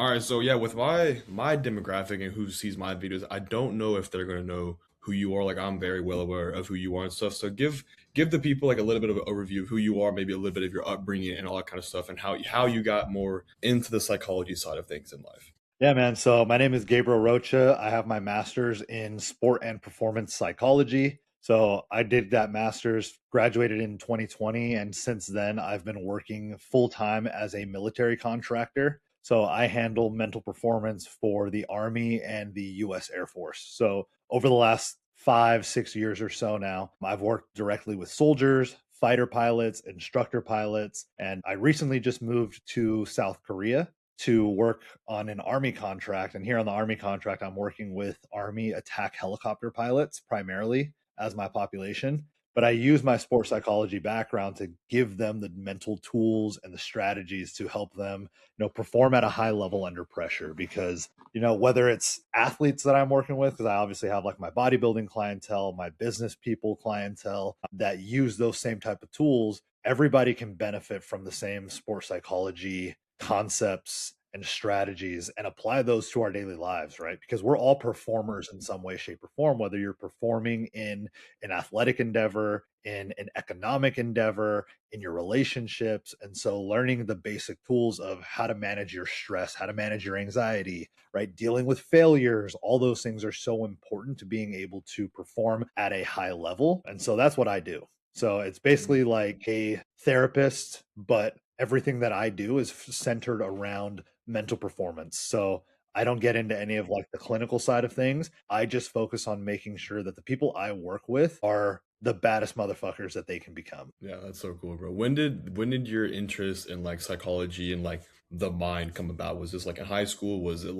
All right, so yeah, with my demographic and who sees my videos, I don't know if they're gonna know who you are. Like I'm very well aware of who you are and stuff. So give the people like a little bit of an overview of who you are, maybe a little bit of your upbringing and all that kind of stuff, and how you got more into the psychology side of things in life. Yeah, man. So my name is Gabriel Rocha. I have my master's in sport and performance psychology. So I did that master's, graduated in 2020, and since then I've been working full time as a military contractor. So I handle mental performance for the Army and the US Air Force. So over the last 5, 6 years or so now, I've worked directly with soldiers, fighter pilots, instructor pilots, and I recently just moved to South Korea to work on an Army contract. And here on the Army contract, I'm working with Army attack helicopter pilots primarily as my population. But I use my sports psychology background to give them the mental tools and the strategies to help them, perform at a high level under pressure. Because, whether it's athletes that I'm working with, because I obviously have like my bodybuilding clientele, my business people clientele that use those same type of tools, everybody can benefit from the same sports psychology concepts and strategies and apply those to our daily lives, right? Because we're all performers in some way, shape, or form, whether you're performing in an athletic endeavor, in an economic endeavor, in your relationships. And so learning the basic tools of how to manage your stress, how to manage your anxiety, right? Dealing with failures, all those things are so important to being able to perform at a high level. And so that's what I do. So it's basically like a therapist, but everything that I do is centered around mental performance. So I don't get into any of like the clinical side of things. I just focus on making sure that the people I work with are the baddest motherfuckers that they can become. Yeah, that's so cool, bro. When did your interest in like psychology and like the mind come about? Was this like in high school? Was it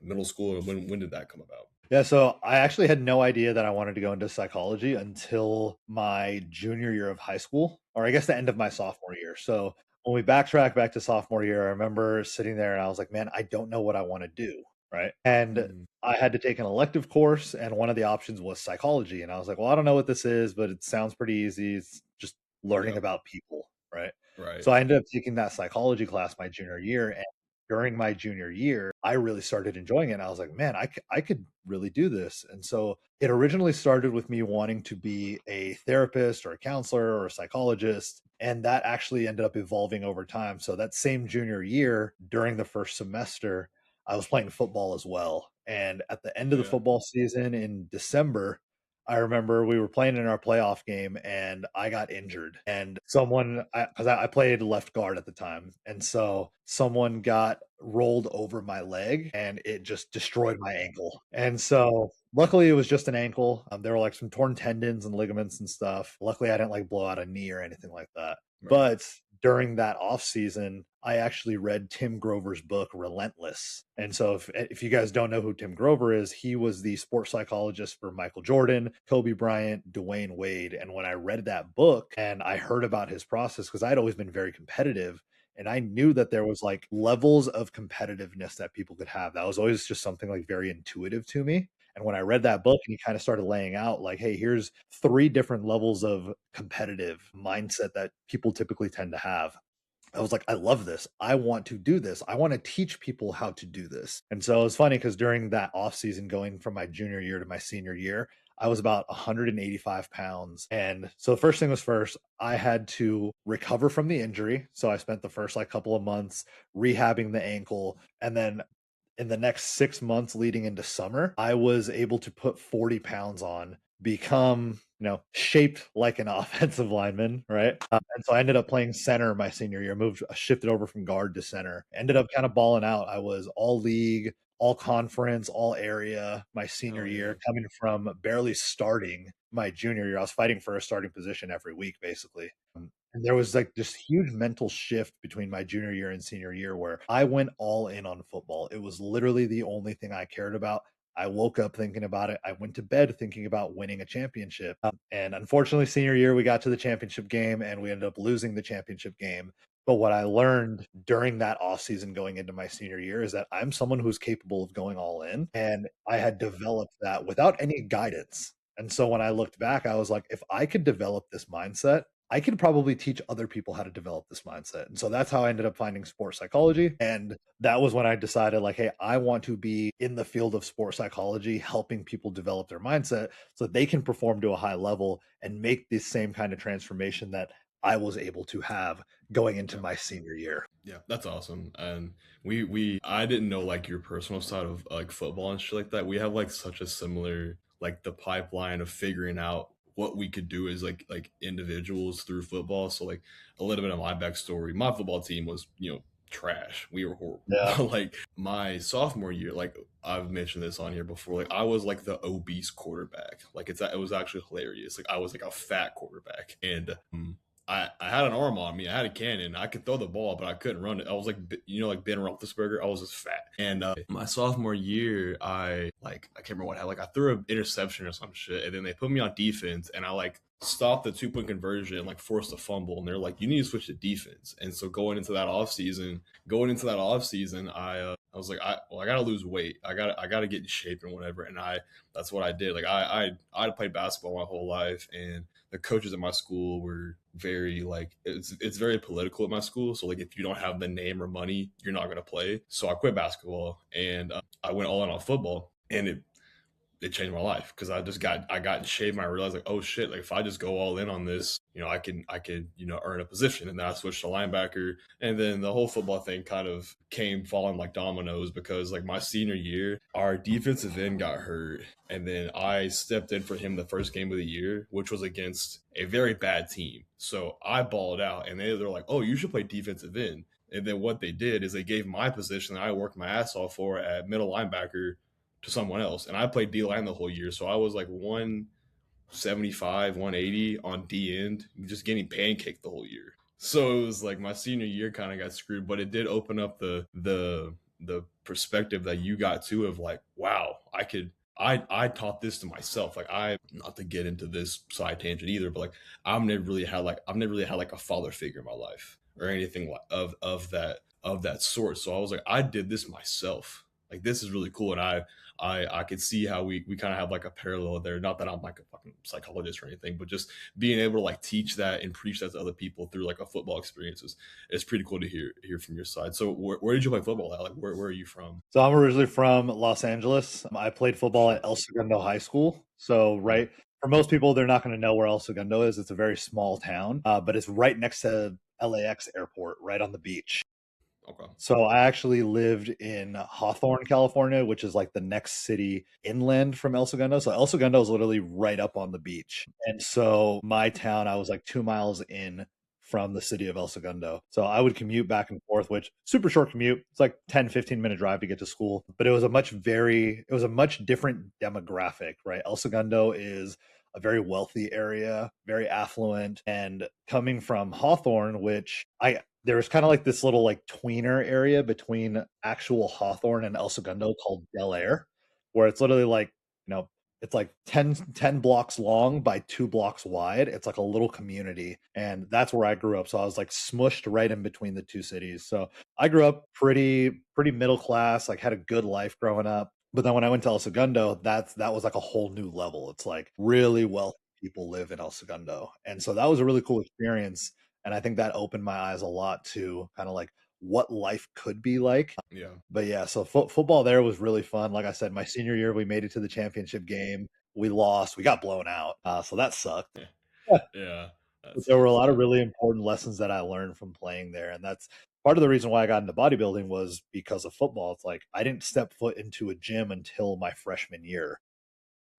middle school? Or when did that come about? Yeah, so I actually had no idea that I wanted to go into psychology until my junior year of high school, or I guess the end of my sophomore year. So when we backtrack back to sophomore year, I remember sitting there and I was like, man, I don't know what I want to do. Right. And Mm, I had to take an elective course, and one of the options was psychology. And I was like, well, I don't know what this is, but it sounds pretty easy. It's just learning yep. about people. Right. Right. So I ended up taking that psychology class my junior year. And during my junior year, I really started enjoying it. And I was like, man, I could really do this. And so it originally started with me wanting to be a therapist or a counselor or a psychologist. And that actually ended up evolving over time. So that same junior year, during the first semester, I was playing football as well. And at the end of the Yeah. football season in December, I remember we were playing in our playoff game and I got injured. And because I played left guard at the time. And so someone got rolled over my leg and it just destroyed my ankle. And so luckily it was just an ankle. There were like some torn tendons and ligaments and stuff. Luckily I didn't like blow out a knee or anything like that. Right. But during that off season, I actually read Tim Grover's book Relentless. And so if you guys don't know who Tim Grover is, he was the sports psychologist for Michael Jordan, Kobe Bryant, Dwayne Wade. And when I read that book and I heard about his process, because I'd always been very competitive, and I knew that there was like levels of competitiveness that people could have. That was always just something like very intuitive to me. And when I read that book and he kind of started laying out like, hey, here's 3 different levels of competitive mindset that people typically tend to have. I was like, I love this. I want to do this. I want to teach people how to do this. And so it was funny because during that off season, going from my junior year to my senior year, I was about 185 pounds. And so the first thing was first, I had to recover from the injury. So I spent the first like couple of months rehabbing the ankle. And then in the next 6 months leading into summer, I was able to put 40 pounds on, become, shaped like an offensive lineman, right? And so I ended up playing center my senior year, shifted over from guard to center, ended up kind of balling out. I was all league, all conference, all area my senior Oh yeah. year, coming from barely starting my junior year. I was fighting for a starting position every week, basically. And there was like this huge mental shift between my junior year and senior year where I went all in on football. It was literally the only thing I cared about. I woke up thinking about it. I went to bed thinking about winning a championship. And unfortunately, senior year, we got to the championship game and we ended up losing the championship game. But what I learned during that off season going into my senior year is that I'm someone who's capable of going all in. And I had developed that without any guidance. And so when I looked back, I was like, if I could develop this mindset, I could probably teach other people how to develop this mindset. And so that's how I ended up finding sports psychology. And that was when I decided, like, hey, I want to be in the field of sports psychology, helping people develop their mindset so that they can perform to a high level and make this same kind of transformation that I was able to have going into Yeah. my senior year. Yeah, that's awesome. And I didn't know like your personal side of like football and shit like that. We have like such a similar like the pipeline of figuring out what we could do as like individuals through football. So like a little bit of my backstory. My football team was, trash. We were horrible. Yeah. But like my sophomore year, like I've mentioned this on here before, like I was like the obese quarterback. Like it was actually hilarious. Like I was like a fat quarterback. And I had an arm on me. I had a cannon. I could throw the ball, but I couldn't run it. I was like, like Ben Roethlisberger. I was just fat. And my sophomore year, I can't remember what I had. Like I threw an interception or some shit, and then they put me on defense, and I like stopped the 2-point conversion, like forced a fumble, and they're like, you need to switch to defense. And so going into that off season, I was like, I gotta lose weight. I gotta get in shape and whatever. And that's what I did. Like I played basketball my whole life, and the coaches at my school were very like it's very political at my school. So like if you don't have the name or money, you're not gonna play. So I quit basketball and I went all in on football, and it changed my life because I got in shape and I realized like, oh shit, like if I just go all in on this, I could earn a position. And then I switched to linebacker, and then the whole football thing kind of came falling like dominoes because like my senior year, our defensive end got hurt, and then I stepped in for him the first game of the year, which was against a very bad team. So I balled out, and they're like, oh, you should play defensive end. And then what they did is they gave my position that I worked my ass off for at middle linebacker to someone else. And I played D line the whole year. So I was like 175, 180 on D end, just getting pancaked the whole year. So it was like my senior year kind of got screwed, but it did open up the perspective that you got too of like, wow, I taught this to myself. Like I not to get into this side tangent either, but like I've never really had like a father figure in my life or anything of that sort. So I was like, I did this myself. Like this is really cool, and I could see how we kind of have like a parallel there. Not that I'm like a fucking psychologist or anything, but just being able to like teach that and preach that to other people through like a football experience is pretty cool to hear from your side. So where did you play football at? Like where are you from? So I'm originally from Los Angeles. I played football at El Segundo High School. So Mm, right, for most people, they're not going to know where El Segundo is. It's a very small town, but it's right next to LAX airport, right on the beach. okay. So I actually lived in Hawthorne, California, which is like the next city inland from El Segundo. So El Segundo is literally right up on the beach. And so my town, I was like 2 miles in from the city of El Segundo. So I would commute back and forth, which super short commute. It's like 10, 15-minute drive to get to school. But it was a much different demographic, right? El Segundo is a very wealthy area, very affluent. And coming from Hawthorne, which there's kind of like this little like tweener area between actual Hawthorne and El Segundo called Del Air, where it's literally like, you know, it's like 10 blocks long by 2 blocks wide. It's like a little community. And that's where I grew up. So I was like smushed right in between the two cities. So I grew up pretty middle class, like had a good life growing up. But then when I went to El Segundo, that was like a whole new level. It's like really wealthy people live in El Segundo. And so that was a really cool experience. And I think that opened my eyes a lot to kind of like what life could be like. Yeah. But yeah, so football there was really fun. Like I said, my senior year, we made it to the championship game. We lost. We got blown out. So that sucked. Yeah. That But there were a sucks. lot of Yeah. really important lessons that I learned from playing there. And that's part of the reason why I got into bodybuilding was because of football. It's like I didn't step foot into a gym until my freshman year.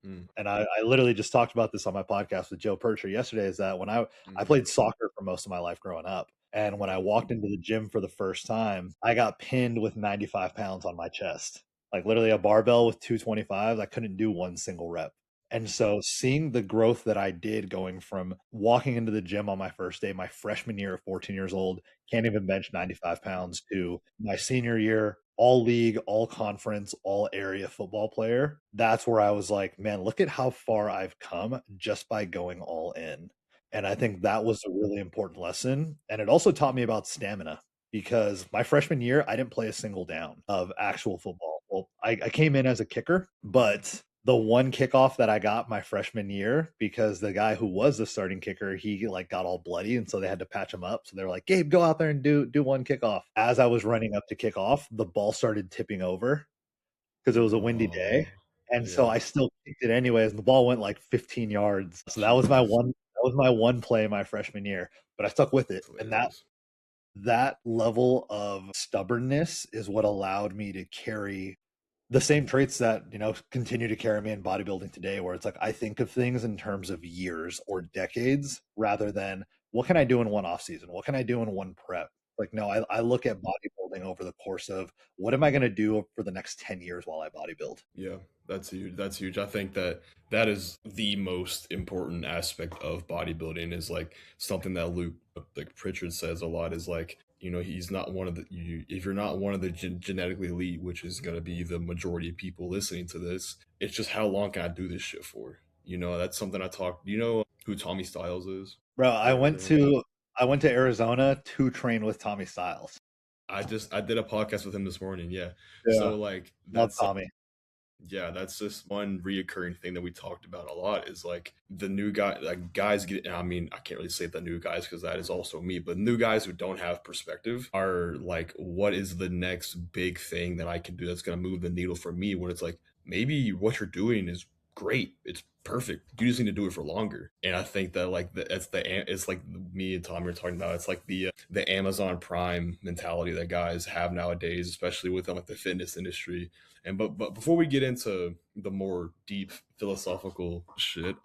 Mm, And I literally just talked about this on my podcast with Joe Percher yesterday, is that when I mm. played soccer for most of my life growing up. And when I walked into the gym for the first time, I got pinned with 95 pounds on my chest. Like literally a barbell with 225s. I couldn't do one single rep. And so seeing the growth that I did going from walking into the gym on my first day, my freshman year of 14 years old, can't even bench 95 pounds, to my senior year, all league, all conference, all area football player. That's where I was like, man, look at how far I've come just by going all in. And I think that was a really important lesson. And it also taught me about stamina because my freshman year, I didn't play a single down of actual football. Well, I came in as a kicker, but the one kickoff that I got my freshman year, because the guy who was the starting kicker, he like got all bloody, and so they had to patch him up. So they were like, "Gabe, go out there and do one kickoff." As I was running up to kick off, the ball started tipping over because it was a windy day, Oh, and so yeah. I still kicked it anyways, and the ball went like 15 yards. So Jeez. that was my one play my freshman year, but I stuck with it, That's and hilarious. that level of stubbornness is what allowed me to carry the same traits that, continue to carry me in bodybuilding today, where it's like I think of things in terms of years or decades rather than what can I do in one off season? What can I do in one prep? Like, no, I look at bodybuilding over the course of what am I going to do for the next 10 years while I bodybuild? Yeah, that's huge. That's huge. I think that that is the most important aspect of bodybuilding is like something that Luke like Pritchard says a lot is like, he's not one of the you if you're not one of the genetically elite, which is going to be the majority of people listening to this, it's just how long can I do this shit for? That's something I talk. You know who Tommy Styles is? Bro, You ever heard of him? I went to Arizona to train with Tommy Styles. I did a podcast with him this morning. Yeah. Yeah, So like love that's Tommy. Yeah, that's just one reoccurring thing that we talked about a lot is like the new guy, like guys get, I mean, I can't really say the new guys because that is also me, but new guys who don't have perspective are like, what is the next big thing that I can do that's going to move the needle for me? When it's like, maybe what you're doing is great. It's perfect. You just need to do it for longer. And I think that like it's like me and Tom are talking about. It's like the Amazon Prime mentality that guys have nowadays, especially within like the fitness industry. And but before we get into the more deep philosophical shit,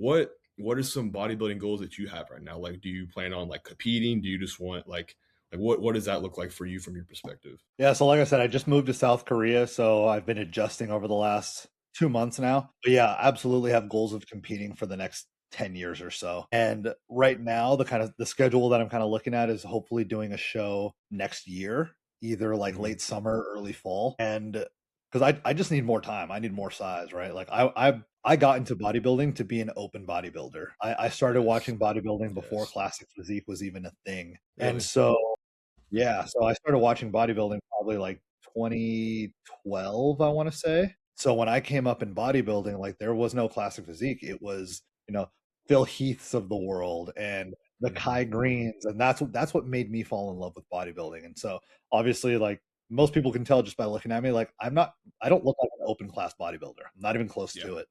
what are some bodybuilding goals that you have right now? Like, do you plan on like competing? Do you just want like what does that look like for you from your perspective? Yeah, so like I said, I just moved to South Korea, so I've been adjusting over the last 2 months now. But yeah, absolutely have goals of competing for the next 10 years or so. And right now, the schedule that I'm kind of looking at is hopefully doing a show next year, either like Hmm. late summer, early fall. And because I just need more time. I need more size, right? Like I got into bodybuilding to be an open bodybuilder. I started Yes, watching bodybuilding before yes, classic physique was even a thing. And really, so yeah, so I started watching bodybuilding probably like 2012, I want to say. So when I came up in bodybuilding, like there was no classic physique. It was, Phil Heaths of the world and the hmm Kai Greens, and that's what made me fall in love with bodybuilding. And so obviously, like most people can tell just by looking at me, like I don't look like an open class bodybuilder. I'm not even close yeah, to it.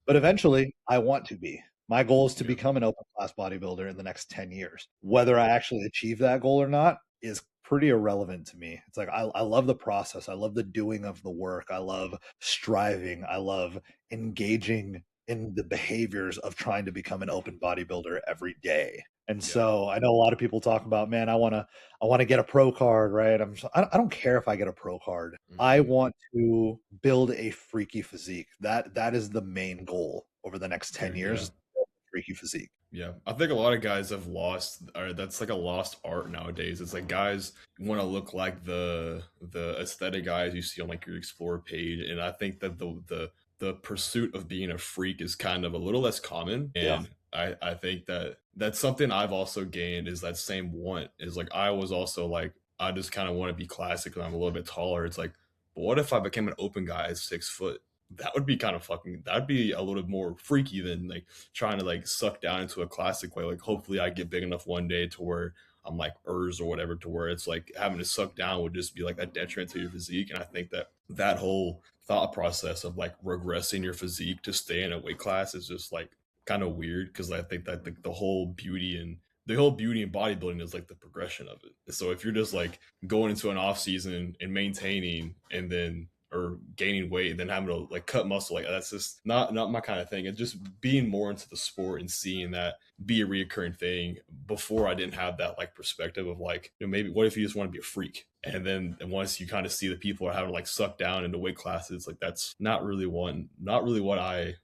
But eventually, I want to be. My goal is to yeah, become an open class bodybuilder in the next 10 years. Whether I actually achieve that goal or not is pretty irrelevant to me. It's like I love the process. I love the doing of the work. I love striving. I love engaging in the behaviors of trying to become an open bodybuilder every day. And yeah, so I know a lot of people talk about, man, I want to get a pro card, right? I don't care if I get a pro card. I hmm want to build a freaky physique. That is the main goal over the next 10 dude, years yeah. is to build a freaky physique. Yeah, I think a lot of guys have lost, or that's like a lost art nowadays. It's like guys want to look like the aesthetic guys you see on like your Explore page, and I think that the pursuit of being a freak is kind of a little less common. Yeah. And I think that that's something I've also gained is that same want is like I was also like I just kind of want to be classic and I'm a little bit taller. It's like, but what if I became an open guy at 6 foot? That would be kind of fucking. That'd be a little more freaky than like trying to like suck down into a classic way. Like hopefully I get big enough one day to where I'm like Urs or whatever, to where it's like having to suck down would just be like a detriment to your physique. And I think that that whole thought process of like regressing your physique to stay in a weight class is just like kind of weird because I think that the whole beauty in bodybuilding is like the progression of it. So if you're just like going into an off season and maintaining and then or gaining weight and then having to like cut muscle, like that's just not my kind of thing. And just being more into the sport and seeing that be a reoccurring thing. Before I didn't have that like perspective of like, maybe what if you just want to be a freak, and then once you kind of see that people are having to like suck down into weight classes, like that's not really what I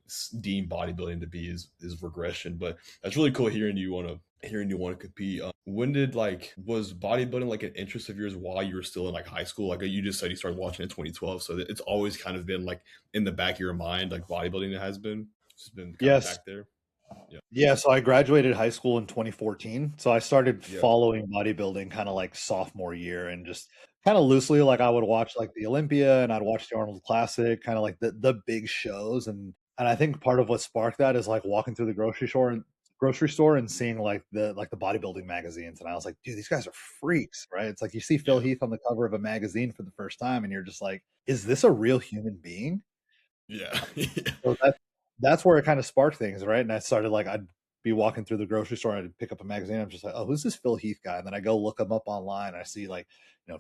deem bodybuilding to be is regression. But that's really cool hearing you want to compete. When did like was bodybuilding like an interest of yours while you were still in like high school? Like you just said you started watching in 2012, so it's always kind of been like in the back of your mind, like bodybuilding has been just been kind of Yes. back there. Yeah, Yeah, so I graduated high school in 2014. So I started yeah, following bodybuilding kind of like sophomore year and just Kind of loosely, like I would watch like the Olympia and I'd watch the Arnold Classic, kind of like the big shows, and I think part of what sparked that is like walking through the grocery store and seeing like the bodybuilding magazines, and I was like, dude, these guys are freaks, right? It's like you see Phil Yeah. Heath on the cover of a magazine for the first time, and you're just like, is this a real human being? Yeah. Yeah. So that's where it kind of sparked things, right? And I started like I'd be walking through the grocery store and I'd pick up a magazine. I'm just like, oh, who's this Phil Heath guy? And then I go look him up online. I see like,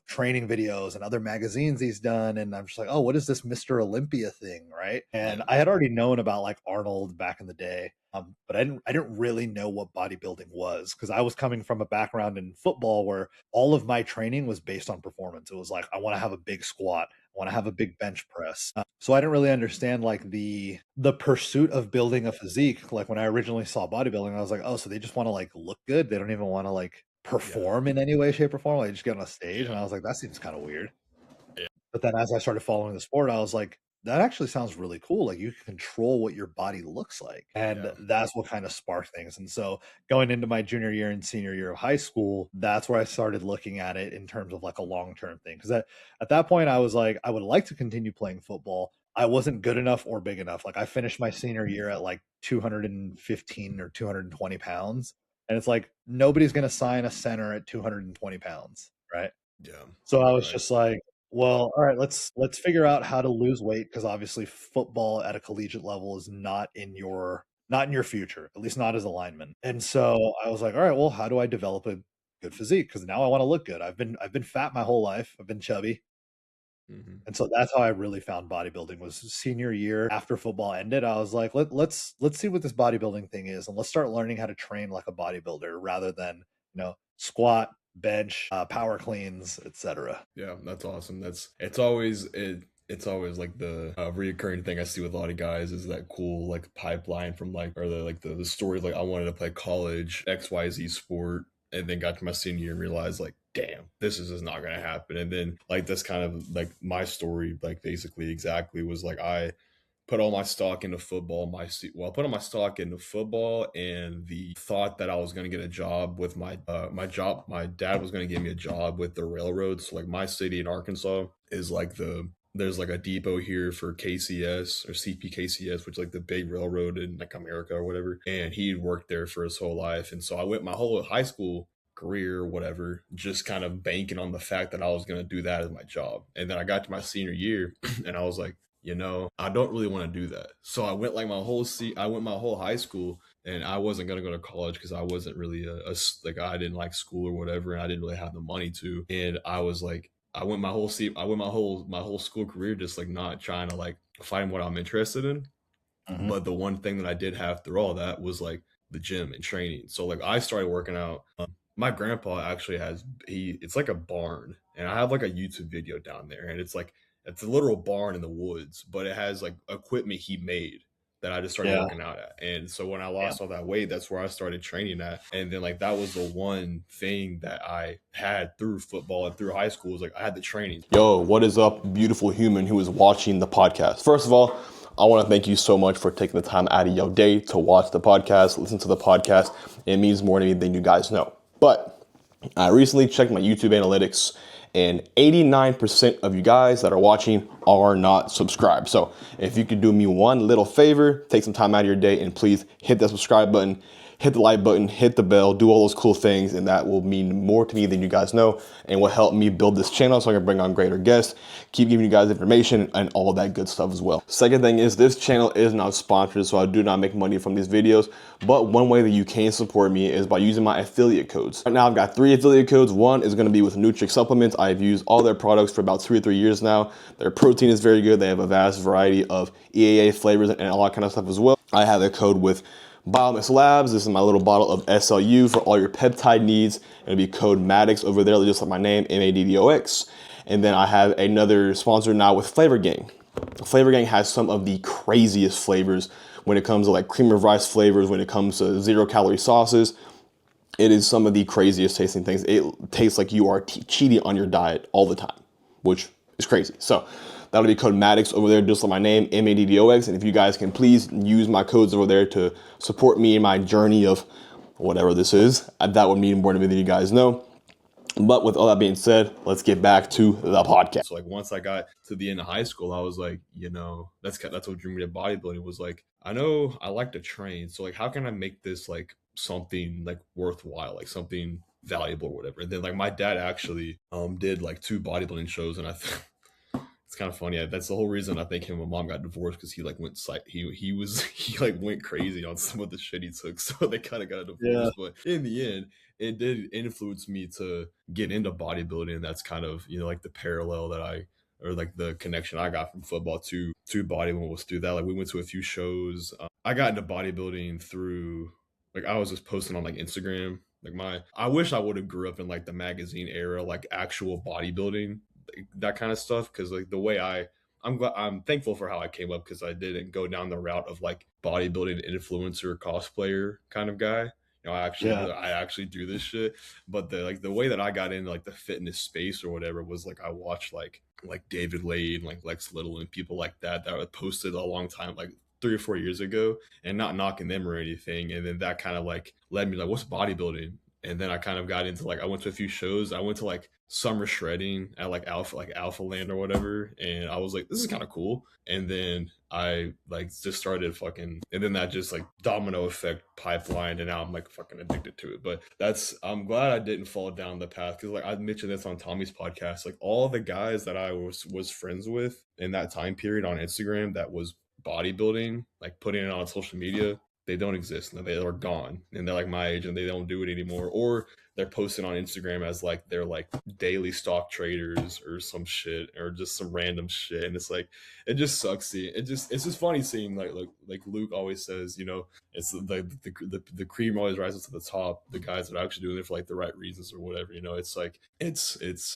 training videos and other magazines he's done. And I'm just like, oh, what is this Mr. Olympia thing? Right. And Yeah. I had already known about like Arnold back in the day. But I didn't really know what bodybuilding was because I was coming from a background in football where all of my training was based on performance. It was like, I want to have a big squat. I want to have a big bench press. So I didn't really understand like the pursuit of building a physique. Like when I originally saw bodybuilding, I was like, oh, so they just want to like look good. They don't even want to like Yeah. perform in any way, shape, or form. Like, they just get on a stage. And I was like, that seems kind of weird. Yeah. But then as I started following the sport, I was like, that actually sounds really cool. Like you can control what your body looks like. And Yeah. that's what kind of sparked things. And so going into my junior year and senior year of high school, that's where I started looking at it in terms of like a long-term thing. Because at that point, I was like, I would like to continue playing football. I wasn't good enough or big enough. Like I finished my senior year at like 215 or 220 pounds. And it's like, nobody's going to sign a center at 220 pounds. Right. Yeah. So I was Right. just like, well, all right, let's figure out how to lose weight because obviously football at a collegiate level is not in your future, at least not as a lineman. And so I was like, all right, well, how do I develop a good physique? Because now I want to look good. I've been fat my whole life. I've been chubby. Hmm. And so that's how I really found bodybuilding was senior year after football ended. I was like, let's see what this bodybuilding thing is and let's start learning how to train like a bodybuilder rather than, squat, bench, power cleans, etc. Yeah, that's awesome. It's always like the reoccurring thing I see with a lot of guys is that cool like pipeline from like or the stories like I wanted to play college XYZ sport and then got to my senior year and realized like damn this is just not gonna happen, and then like that's kind of like my story like basically exactly was like I put all my stock into football. I put all my stock into football and the thought that I was going to get a job with my job. My dad was going to give me a job with the railroad. So like my city in Arkansas is like there's like a depot here for KCS or CPKCS, which is like the big railroad in like America or whatever. And he'd worked there for his whole life, and so I went my whole high school career, whatever, just kind of banking on the fact that I was going to do that as my job. And then I got to my senior year and I was like, I don't really want to do that. So I went like I went my whole high school, and I wasn't gonna go to college because I wasn't really like I didn't like school or whatever, and I didn't really have the money to. And I was like, I went my whole school career just like not trying to like find what I'm interested in. Hmm. But the one thing that I did have through all that was like the gym and training. So like I started working out. My grandpa actually it's like a barn, and I have like a YouTube video down there, and it's a literal barn in the woods, but it has like equipment he made that I just started Yeah. working out at. And so when I Yeah. lost all that weight, that's where I started training at. And then like that was the one thing that I had through football and through high school was like I had the training. Yo, what is up, beautiful human who is watching the podcast? First of all, I want to thank you so much for taking the time out of your day to watch the podcast, listen to the podcast. It means more to me than you guys know. But I recently checked my YouTube analytics, and 89% of you guys that are watching are not subscribed. So if you could do me one little favor, take some time out of your day and please hit that subscribe button, hit the like button, hit the bell, do all those cool things, and that will mean more to me than you guys know and will help me build this channel so I can bring on greater guests, keep giving you guys information and all that good stuff as well. Second thing is this channel is not sponsored, so I do not make money from these videos, but one way that you can support me is by using my affiliate codes. Right now I've got 3 affiliate codes. One is going to be with Nutrix Supplements. I've used all their products for about 2 or 3 years now. Their protein is very good. They have a vast variety of EAA flavors and all that kind of stuff as well. I have a code with Biomix Labs. This is my little bottle of SLU for all your peptide needs. It'll be code Maddox over there, just like my name, MADDOX. And then I have another sponsor now with Flavor Gang. Flavor Gang has some of the craziest flavors when it comes to like cream of rice flavors, when it comes to 0-calorie sauces. It is some of the craziest tasting things. It tastes like you are cheating on your diet all the time, which is crazy. So that'll be code Maddox over there, just like my name, MADDOX. And if you guys can please use my codes over there to support me in my journey of whatever this is, that would mean more to me than you guys know. But with all that being said, let's get back to the podcast. So like once I got to the end of high school, I was like, that's what drew me to bodybuilding was like, I know I like to train. So like how can I make this like something like worthwhile, like something valuable or whatever. And then like my dad actually did like 2 bodybuilding shows and it's kind of funny. That's the whole reason I think him and my mom got divorced because he like went he like went crazy on some of the shit he took, so they kind of got a Yeah. divorce. But in the end, it did influence me to get into bodybuilding, and that's kind of like the parallel that I or like the connection I got from football to bodybuilding was through that. Like we went to a few shows. I got into bodybuilding through like I was just posting on like Instagram. I wish I would have grew up in like the magazine era, like actual bodybuilding that kind of stuff because like the way I'm thankful for how I came up because I didn't go down the route of like bodybuilding influencer cosplayer kind of guy. Yeah. I actually do this shit, but the way that I got into like the fitness space or whatever was like I watched like David Lade and like Lex Little and people like that were posted a long time like 3 or 4 years ago, and not knocking them or anything. And then that kind of like led me like, what's bodybuilding? And then I kind of got into like I went to a few shows. I went to like summer shredding at like Alpha Land or whatever, and I was like, this is kind of cool. And then I like just started fucking, and then that just like domino effect pipeline, and now I'm like fucking addicted to it. But I'm glad I didn't fall down the path because like I mentioned this on Tommy's podcast. Like all the guys that I was friends with in that time period on Instagram that was bodybuilding, like putting it on social media, they don't exist. They are gone, and they're like my age, and they don't do it anymore. Or they're posting on Instagram as like they're like daily stock traders or some shit, or just some random shit. And it's like it just sucks. It's just funny seeing like Luke always says, it's the cream always rises to the top. The guys that are actually doing it for like the right reasons or whatever. It's like it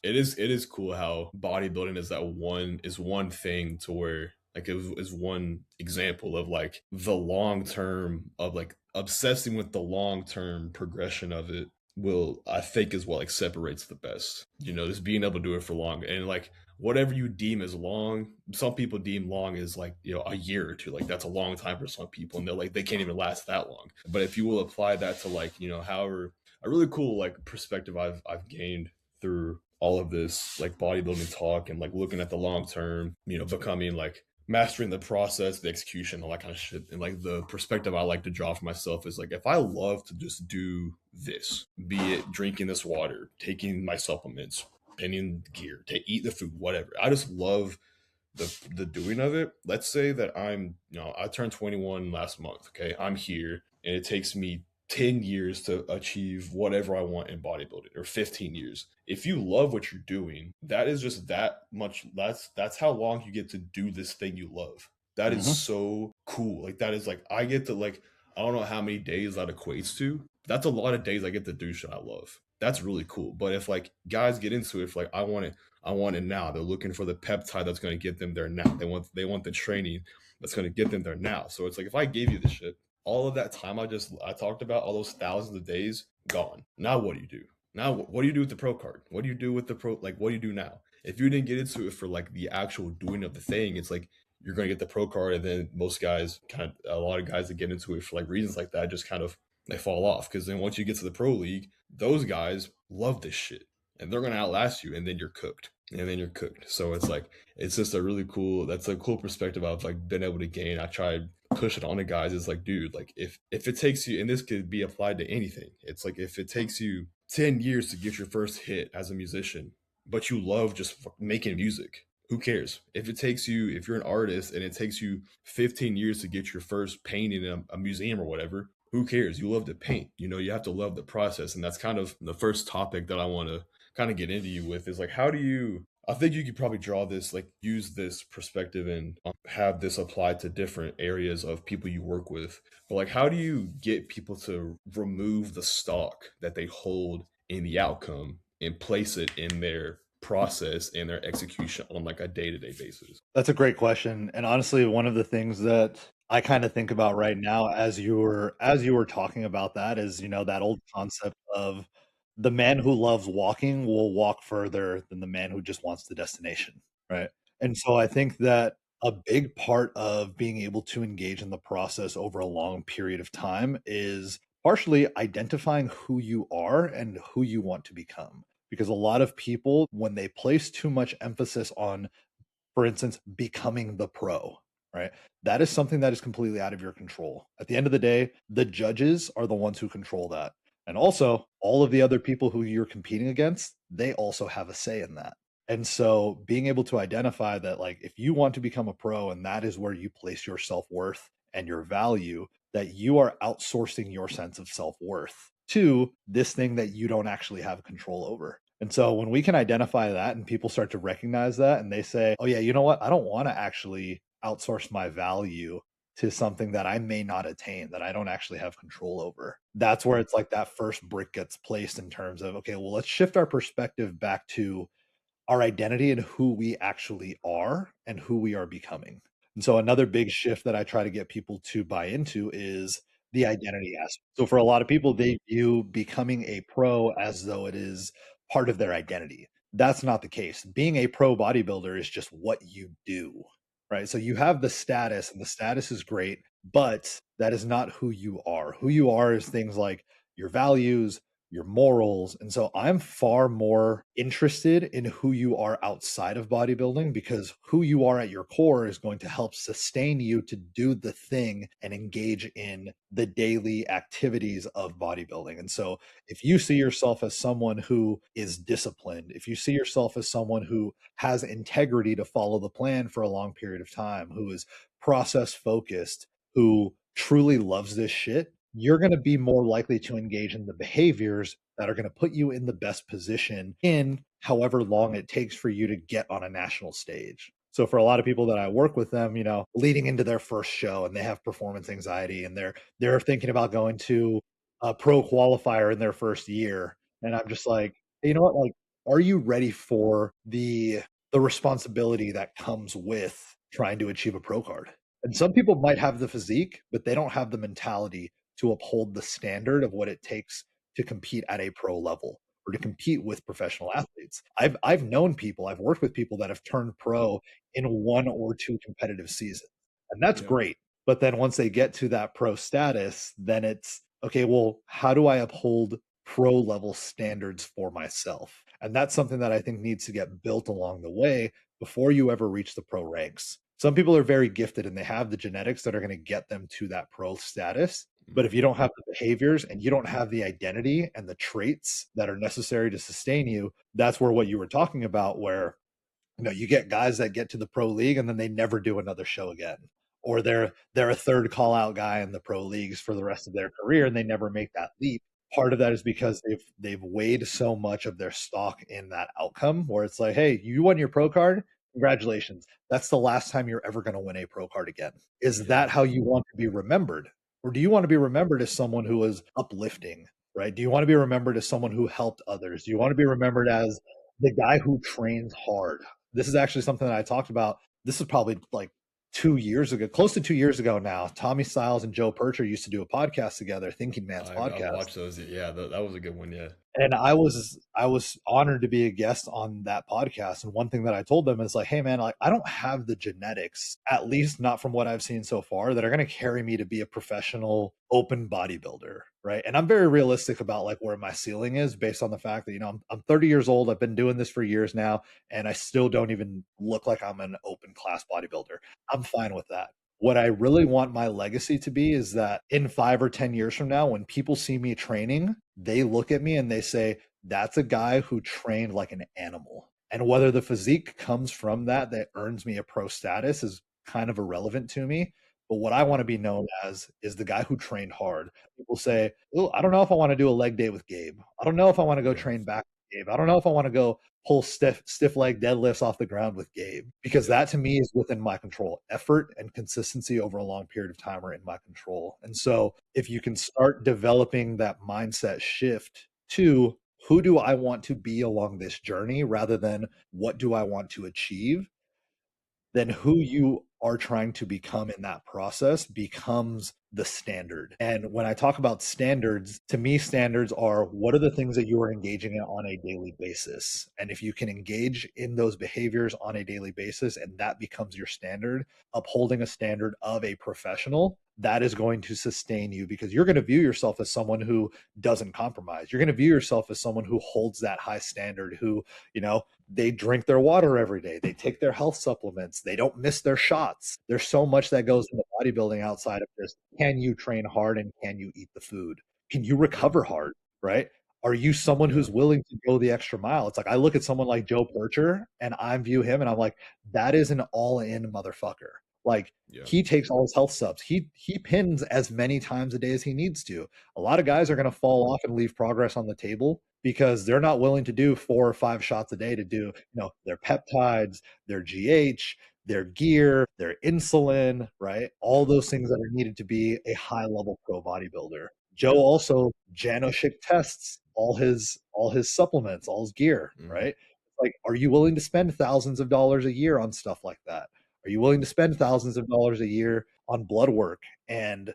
is cool how bodybuilding is one thing to where like it is one example of like the long term of like obsessing with the long term progression of it will I think is what like separates the best. Just being able to do it for long and like whatever you deem as long, some people deem long as like a year or two. Like that's a long time for some people, and they're like they can't even last that long. But if you will apply that to like however a really cool like perspective I've gained through all of this like bodybuilding talk and like looking at the long term, becoming like mastering the process, the execution, all that kind of shit. And like the perspective I like to draw for myself is like if I love to just do this, be it drinking this water, taking my supplements, pinning gear, to eat the food, whatever. I just love the doing of it. Let's say that I turned 21 last month. Okay, I'm here, and it takes me 10 years to achieve whatever I want in bodybuilding, or 15 years. If you love what you're doing, that is just that much. That's how long you get to do this thing you love. That is Hmm. so cool. Like that is like I get to like I don't know how many days that equates to. That's a lot of days I get to do shit I love. That's really cool. But if like guys get into it, if like I want it now. They're looking for the peptide that's going to get them there now. They want the training that's going to get them there now. So it's like if I gave you the shit, all of that time I talked about, all those thousands of days gone. Now what do you do? Now what do you do with the pro card? What do you do with the pro? Like what do you do now? If you didn't get into it for like the actual doing of the thing, it's like you're going to get the pro card, and then most guys a lot of guys that get into it for like reasons like that just kind of they fall off because then once you get to the pro league, those guys love this shit and they're going to outlast you, and then you're cooked. And then you're cooked. So it's like it's just that's a cool perspective I've like been able to gain. I tried push it on the guys. It's like, dude, like if it takes you, and this could be applied to anything, it's like if it takes you 10 years to get your first hit as a musician, but you love just making music, who cares? If you're an artist and it takes you 15 years to get your first painting in a museum or whatever, who cares? You love to paint. You have to love the process. And that's kind of the first topic that I want to kind of get into you with is like, how do you, I think you could probably draw this, like use this perspective and have this applied to different areas of people you work with. But like, how do you get people to remove the stock that they hold in the outcome and place it in their process and their execution on like a day-to-day basis? That's a great question. And honestly, one of the things that I kind of think about right now as you were talking about that is, that old concept of the man who loves walking will walk further than the man who just wants the destination, right? And so I think that a big part of being able to engage in the process over a long period of time is partially identifying who you are and who you want to become. because a lot of people, when they place too much emphasis on, for instance, becoming the pro, right? That is something that is completely out of your control. At the end of the day, the judges are the ones who control that. And also, all of the other people who you're competing against, they also have a say in that. And so, being able to identify that, like, if you want to become a pro and that is where you place your self worth and your value, that you are outsourcing your sense of self worth to this thing that you don't actually have control over. And so when we can identify that and people start to recognize that and they say, oh, yeah, you know what? I don't want to actually outsource my value to something that I may not attain, that I don't actually have control over. That's where it's like that first brick gets placed in terms of, okay, well, let's shift our perspective back to our identity and who we actually are and who we are becoming. And so another big shift that I try to get people to buy into is the identity aspect. So for a lot of people, they view becoming a pro as though it is part of their identity. That's not the case. Being a pro bodybuilder is just what you do, right? So you have the status, and the status is great, but that is not who you are. Who you are is things like your values, your morals. And so I'm far more interested in who you are outside of bodybuilding, because who you are at your core is going to help sustain you to do the thing and engage in the daily activities of bodybuilding. And so if you see yourself as someone who is disciplined, if you see yourself as someone who has integrity to follow the plan for a long period of time, who is process focused, who truly loves this shit, you're going to be more likely to engage in the behaviors that are going to put you in the best position in however long it takes for you to get on a national stage. So for a lot of people that I work with them, you know, leading into their first show and they have performance anxiety and they're thinking about going to a pro qualifier in their first year. And I'm just like, you know what, like, are you ready for the responsibility that comes with trying to achieve a pro card? And some people might have the physique, but they don't have the mentality to uphold the standard of what it takes to compete at a pro level or to compete with professional athletes. I've known people, I've worked with people that have turned pro in one or two competitive seasons. And that's Yeah. great. But then once they get to that pro status, then it's okay, well, how do I uphold pro level standards for myself? And that's something that I think needs to get built along the way before you ever reach the pro ranks. Some people are very gifted and they have the genetics that are going to get them to that pro status. But if you don't have the behaviors and you don't have the identity and the traits that are necessary to sustain you, that's where what you were talking about, where you know you get guys that get to the pro league and then they never do another show again, or they're a third call out guy in the pro leagues for the rest of their career and they never make that leap. Part of that is because they've weighed so much of their stock in that outcome, where it's like, hey, you won your pro card, congratulations, that's the last time you're ever going to win a pro card again. Is Yeah. that how you want to be remembered? Or do you want to be remembered as someone who was uplifting, right? Do you want to be remembered as someone who helped others? Do you want to be remembered as the guy who trains hard? This is actually something that I talked about. This is probably like 2 years ago, close to 2 years ago now. Tommy Styles and Joe Percher used to do a podcast together, Thinking Man's I've podcast. watched those. Yeah, that was a good one. Yeah. And I was honored to be a guest on that podcast. And one thing that I told them is like, hey man, like I don't have the genetics, at least not from what I've seen so far, that are going to carry me to be a professional open bodybuilder, right? And I'm very realistic about like where my ceiling is based on the fact that, you know, I'm 30 years old. I've been doing this for years now, and I still don't even look like I'm an open class bodybuilder. I'm fine with that. What I really want my legacy to be is that in 5 or 10 years from now, when people see me training, they look at me and they say, that's a guy who trained like an animal. And whether the physique comes from that, that earns me a pro status, is kind of irrelevant to me. But what I want to be known as is the guy who trained hard. People say, oh, I don't know if I want to do a leg day with Gabe. I don't know if I want to go Yeah. train back with Gabe. I don't know if I want to go pull stiff leg deadlifts off the ground with Gabe, because Yeah. that to me is within my control. Effort and consistency over a long period of time are in my control. And so if you can start developing that mindset shift to who do I want to be along this journey rather than what do I want to achieve, then who you are trying to become in that process becomes the standard. And when I talk about standards, to me, standards are what are the things that you are engaging in on a daily basis. And if you can engage in those behaviors on a daily basis and that becomes your standard, upholding a standard of a professional, that is going to sustain you, because you're going to view yourself as someone who doesn't compromise. You're going to view yourself as someone who holds that high standard, who, you know, they drink their water every day, they take their health supplements, they don't miss their shots. There's so much that goes into bodybuilding outside of just, can you train hard and can you eat the food? Can you Yeah. recover hard, right? Are you someone Yeah. who's willing to go the extra mile? It's like, I look at someone like Joe Percher and I view him and I'm like, that is an all-in motherfucker. Like, Yeah. he takes all his health subs. He pins as many times a day as he needs to. A lot of guys are going to fall off and leave progress on the table because they're not willing to do 4 or 5 shots a day to do, you know, their peptides, their GH, their gear, their insulin, right? All those things that are needed to be a high level pro bodybuilder. Joe Yeah. also Janosik tests all his supplements, all his gear, Hmm. right? Like, are you willing to spend thousands of dollars a year on stuff like that? Are you willing to spend thousands of dollars a year on blood work and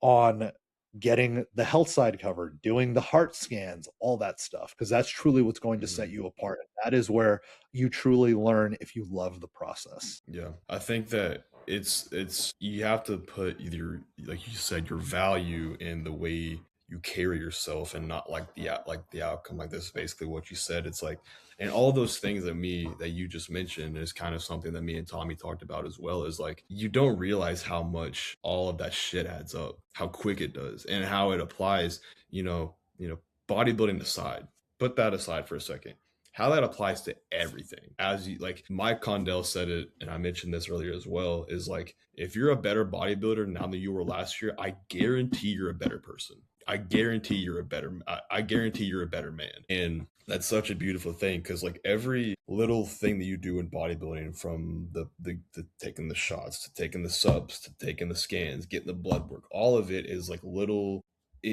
on getting the health side covered, doing the heart scans, all that stuff? Because that's truly what's going to set Hmm. you apart. That is where you truly learn if you love the process. Yeah, I think that it's you have to put either, like you said, your value in the way you carry yourself and not like like the outcome. Like this is basically what you said. It's like, and all those things that you just mentioned is kind of something that me and Tommy talked about as well. Is like, you don't realize how much all of that shit adds up, how quick it does, and how it applies. Bodybuilding aside, put that aside for a second, how that applies to everything. As you, like Mike Condell said it, and I mentioned this earlier as well, is like, if you're a better bodybuilder now than you were last year, I guarantee you're a better person. I guarantee you're a better man. And that's such a beautiful thing, because like every little thing that you do in bodybuilding, from the taking the shots to taking the subs to taking the scans, getting the blood work, all of it is like little,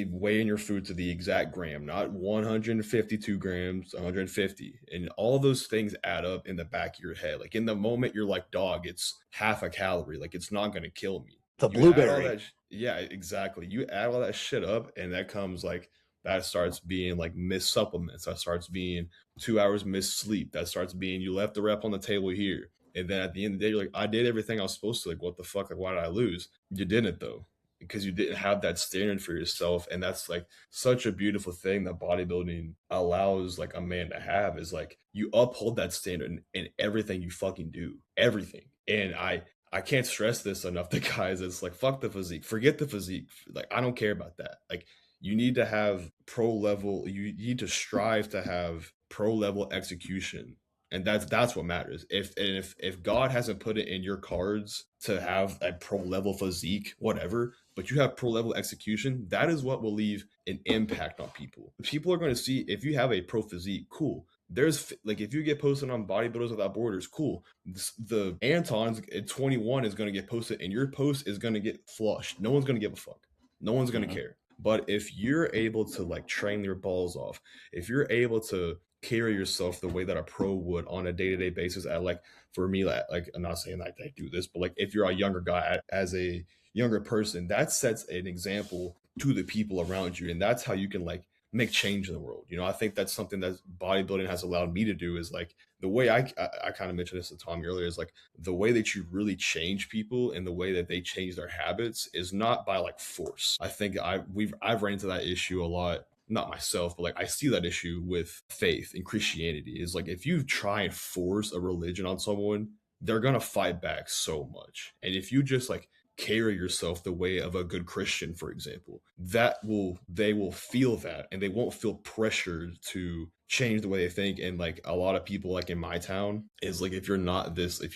weighing your food to the exact gram, not 152 grams, 150. And all those things add up in the back of your head. Like in the moment, you're like, dog, it's half a calorie. Like it's not going to kill me. The You add all blueberry. that. Yeah, exactly. You add all that shit up, and that comes like, that starts being like missed supplements. That starts being 2 hours missed sleep. That starts being, you left the rep on the table here. And then at the end of the day, you're like, I did everything I was supposed to. Like, what the fuck? Like, why did I lose? You didn't, though, because you didn't have that standard for yourself. And that's like such a beautiful thing that bodybuilding allows like a man to have, is like, you uphold that standard in everything you fucking do, everything. And I can't stress this enough to guys. It's like, fuck the physique, forget the physique. Like, I don't care about that. Like, you need to have pro level, you need to strive to have pro level execution, and that's what matters. If God hasn't put it in your cards to have a pro level physique, whatever, but you have pro level execution, that is what will leave an impact on people. People are going to see, if you have a pro physique, cool. There's like, if you get posted on Bodybuilders Without Borders, cool. The Anton's at 21 is going to get posted, and your post is going to get flushed. No one's going to give a fuck. No one's going to Mhm. care. But if you're able to like train your balls off, if you're able to carry yourself the way that a pro would on a day-to-day basis, at like, for me, like I'm not saying like I do this, but like if you're a younger guy, as a younger person, that sets an example to the people around you, and that's how you can like make change in the world. I think that's something that bodybuilding has allowed me to do, is like, the way I kind of mentioned this to Tommy earlier, is like, the way that you really change people and the way that they change their habits is not by like force. I think I've ran into that issue a lot, not myself, but like I see that issue with faith and Christianity, is like, if you try and force a religion on someone, they're gonna fight back so much. And if you just like carry yourself the way of a good Christian, for example, they will feel that, and they won't feel pressured to change the way they think. And like, a lot of people like in my town is like, if you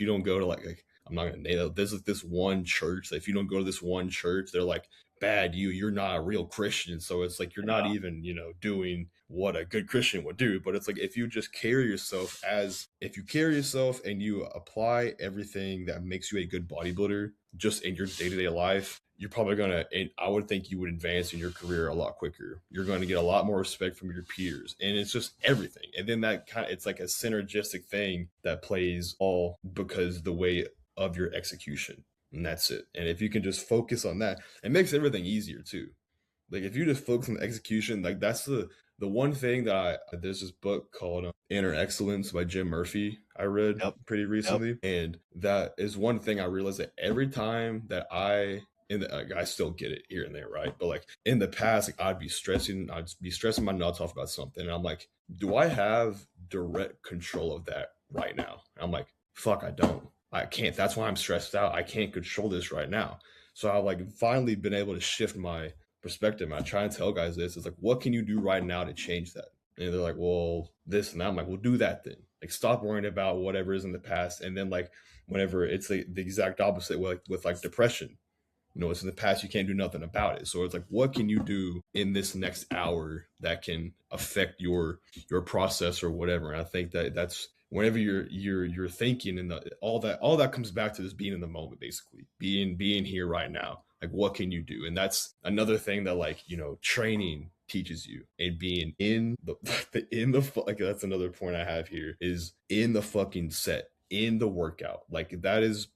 don't go to like I'm not gonna name it, there's like this one church that if you don't go to this one church, they're like, bad, you're not a real Christian. So it's like, you're not Yeah. even, doing what a good Christian would do. But it's like, if you carry yourself and you apply everything that makes you a good bodybuilder just in your day-to-day life, you're probably gonna, and I would think you would advance in your career a lot quicker. You're going to get a lot more respect from your peers, and it's just everything. And then that kind of, it's like a synergistic thing that plays all because the way of your execution, and that's it. And if you can just focus on that, it makes everything easier too. Like, if you just focus on the execution, like, that's the one thing that there's this book called Inner Excellence by Jim Murphy I read Yep. pretty Yep. recently, and that is one thing I realized, that every time that I in the, I still get it here and there, right? But like in the past, like I'd be stressing my nuts off about something, and I'm like, do I have direct control of that right now? And I'm like, fuck, I don't. I can't. That's why I'm stressed out. I can't control this right now. So I've like finally been able to shift my perspective. And I try and tell guys this. It's like, what can you do right now to change that? And they're like, well, this and that. I'm like, well, do that then. Like, stop worrying about whatever is in the past. And then like, whenever it's like the exact opposite with like depression, you know, it's in the past, you can't do nothing about it. So it's like, what can you do in this next hour that can affect your process or whatever? And I think that that's whenever you're thinking, and all that comes back to this being in the moment, basically being here right now. Like, what can you do? And that's another thing that, like, you know, training teaches you, and being in the like, that's another point I have here, is in the fucking set, in the workout. Like, that is,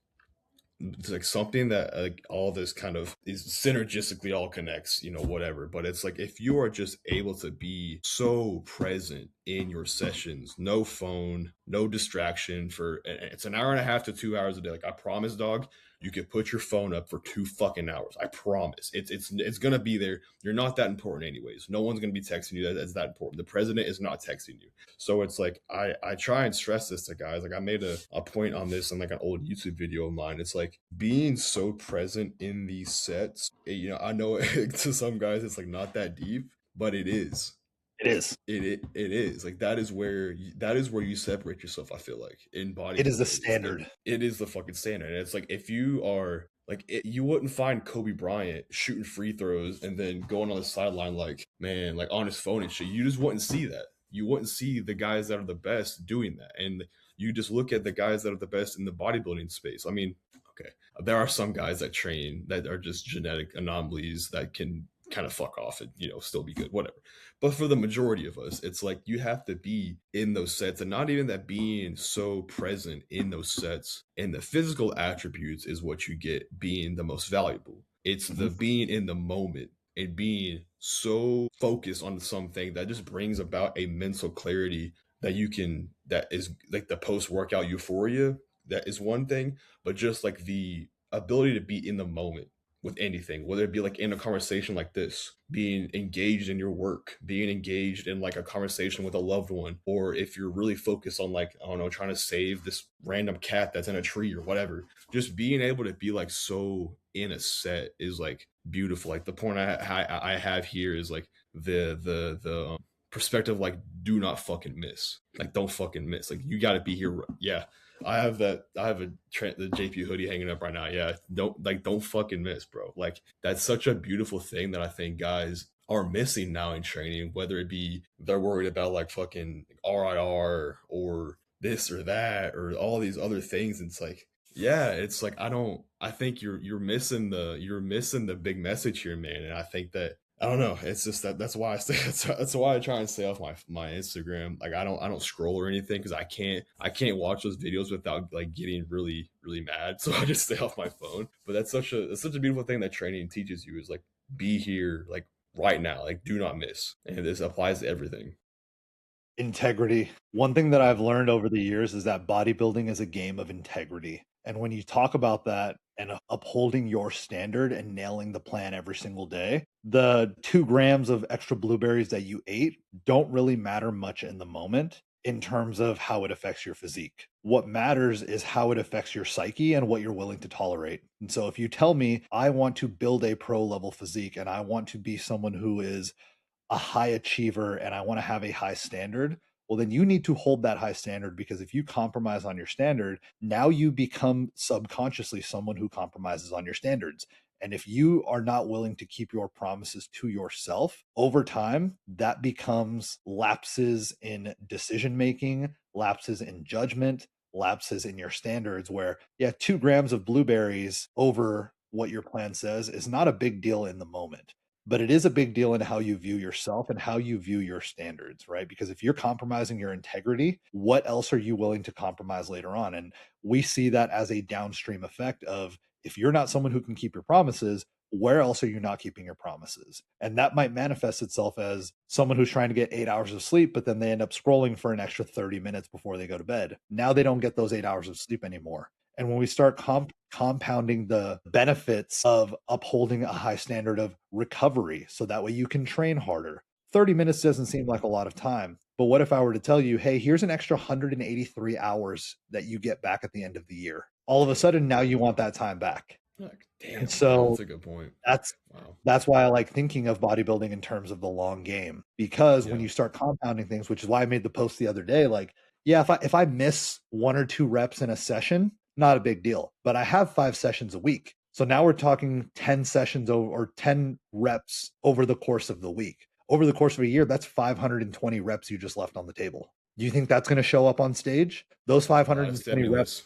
it's like something that like all this kind of is synergistically all connects, you know, whatever. But it's like, if you are just able to be so present in your sessions, no phone, no distraction for, it's an hour and a half to 2 hours a day. Like, I promise, dog, you could put your phone up for 2 fucking hours. I promise. It's gonna be there. You're not that important anyways. No one's gonna be texting you that's that important. The president is not texting you. So it's like, I try and stress this to guys. Like, I made a point on this in like an old YouTube video of mine. It's like being so present in these sets. You know, I know to some guys it's like not that deep, but it is. It is. It is like that is where you separate yourself. I feel like in It is the bodybuilding, standard. it is the fucking standard. And it's like, if you are like you wouldn't find Kobe Bryant shooting free throws and then going on the sideline like, man, like on his phone and shit. You just wouldn't see that. You wouldn't see the guys that are the best doing that. And you just look at the guys that are the best in the bodybuilding space. I mean, okay, there are some guys that train that are just genetic anomalies that can kind of fuck off and, you know, still be good, whatever. But for the majority of us, it's like you have to be in those sets, and not even that, being so present in those sets and the physical attributes is what you get being the most valuable. It's the being in the moment and being so focused on something that just brings about a mental clarity that you can, that is like the post workout euphoria. That is one thing, but just like the ability to be in the moment with anything, whether it be like in a conversation like this, being engaged in your work, being engaged in like a conversation with a loved one, or if you're really focused on like, I don't know, trying to save this random cat that's in a tree or whatever, just being able to be like so in a set is like beautiful. Like the point I have here is like the perspective, like, do not fucking miss. Like, don't fucking miss. Like, you got to be here. Yeah, I have that. I have the JP hoodie hanging up right now. Yeah, don't fucking miss, bro. Like, that's such a beautiful thing that I think guys are missing now in training. Whether it be they're worried about like fucking RIR or this or that or all these other things. And it's like, yeah, it's like, I think you're missing the big message here, man. And I think that, I don't know. It's just that's why I stay. That's why I try and stay off my Instagram. Like, I don't scroll or anything, because I can't watch those videos without like getting really mad. So I just stay off my phone. But that's such a beautiful thing that training teaches you, is like, be here, like right now, like do not miss. And this applies to everything. Integrity. One thing that I've learned over the years is that bodybuilding is a game of integrity. And when you talk about that and upholding your standard and nailing the plan every single day, the 2 grams of extra blueberries that you ate don't really matter much in the moment in terms of how it affects your physique. What matters is how it affects your psyche and what you're willing to tolerate. And so if you tell me, I want to build a pro level physique and I want to be someone who is a high achiever and I want to have a high standard, well, then you need to hold that high standard, because if you compromise on your standard, now you become subconsciously someone who compromises on your standards. And if you are not willing to keep your promises to yourself, over time, that becomes lapses in decision making, lapses in judgment, lapses in your standards, where, yeah, 2 grams of blueberries over what your plan says is not a big deal in the moment, but it is a big deal in how you view yourself and how you view your standards, right? Because if you're compromising your integrity, what else are you willing to compromise later on? And we see that as a downstream effect of, if you're not someone who can keep your promises, where else are you not keeping your promises? And that might manifest itself as someone who's trying to get 8 hours of sleep, but then they end up scrolling for an extra 30 minutes before they go to bed. Now they don't get those 8 hours of sleep anymore. And when we start compounding the benefits of upholding a high standard of recovery, so that way you can train harder, 30 minutes doesn't seem like a lot of time. But what if I were to tell you, hey, here's an extra 183 hours that you get back at the end of the year? All of a sudden, now you want that time back. Like, And damn, yeah, so that's a good point. that's Wow. that's why I like thinking of bodybuilding in terms of the long game, because when Yeah. you start compounding things, which is why I made the post the other day, like, yeah, if I miss 1 or 2 reps in a session, not a big deal, but I have 5 sessions a week. So now we're talking 10 sessions over, or 10 reps over the course of the week. Over the course of a year, that's 520 reps you just left on the table. Do you think that's going to show up on stage? Those It's a lot of 520 reps, stimulus.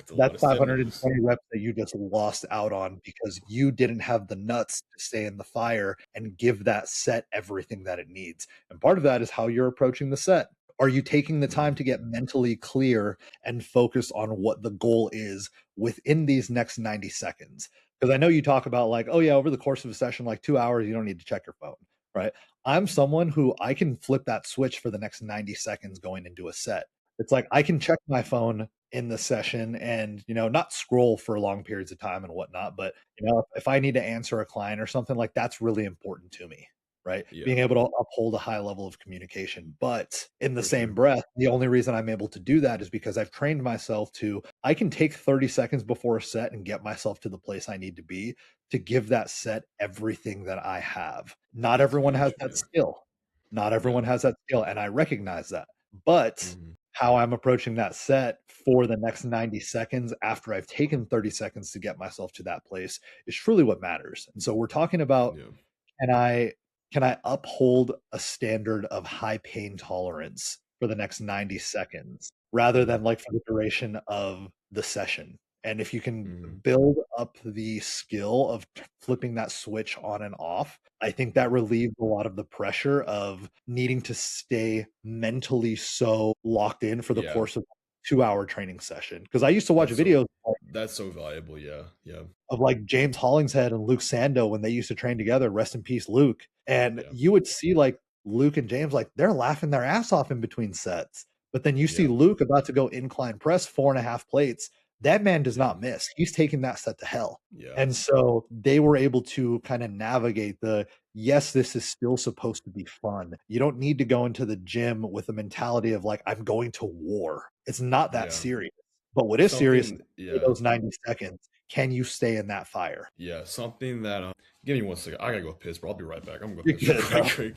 It's a lot that's of stimulus. 520 reps that you just lost out on because you didn't have the nuts to stay in the fire and give that set everything that it needs. And part of that is how you're approaching the set. Are you taking the time Mm, to get mentally clear and focus on what the goal is within these next 90 seconds? Because I know you talk about, like, oh, yeah, over the course of a session, like 2 hours, you don't need to check your phone, right? I'm someone who I can flip that switch for the next 90 seconds going into a set. It's like I can check my phone in the session and, not scroll for long periods of time and whatnot, but if I need to answer a client or something, like, that's really important to me, right? yeah, Being able to uphold a high level of communication. But in the for same sure. breath, the only reason I'm able to do that is because I've trained myself to, I can take 30 seconds before a set and get myself to the place I need to be to give that set everything that I have. Not That's everyone has huge. that Yeah. skill. Not Yeah. everyone has that skill, and I recognize that. But Hmm. how I'm approaching that set for the next 90 seconds after I've taken 30 seconds to get myself to that place is truly what matters. And so we're talking about, Yeah. can I can I uphold a standard of high pain tolerance for the next 90 seconds rather Hmm. than, like, for the duration of the session? And if you can Hmm. build up the skill of flipping that switch on and off, I think that relieves a lot of the pressure of needing to stay mentally so locked in for the Yeah. course of 2 hour training session. Because I used to watch That's so. videos That's so valuable. Yeah. Yeah. of, like, James Hollingshead and Luke Sando when they used to train together, rest in peace, Luke. And Yeah. you would see, like, Luke and James, like, they're laughing their ass off in between sets. But then you see Yeah. Luke about to go incline press 4.5 plates. That man does Yeah. not miss. He's taking that set to hell. Yeah. And so they were able to kind of navigate the, yes, this is still supposed to be fun. You don't need to go into the gym with a mentality of, like, I'm going to war. It's not that Yeah. serious. But what is serious is, Something. for Yeah. those 90 seconds, can you stay in that fire? Yeah. Something that. Give me 1 second. I gotta go piss, bro. I'll be right back. I'm gonna go You're piss good, real bro. quick.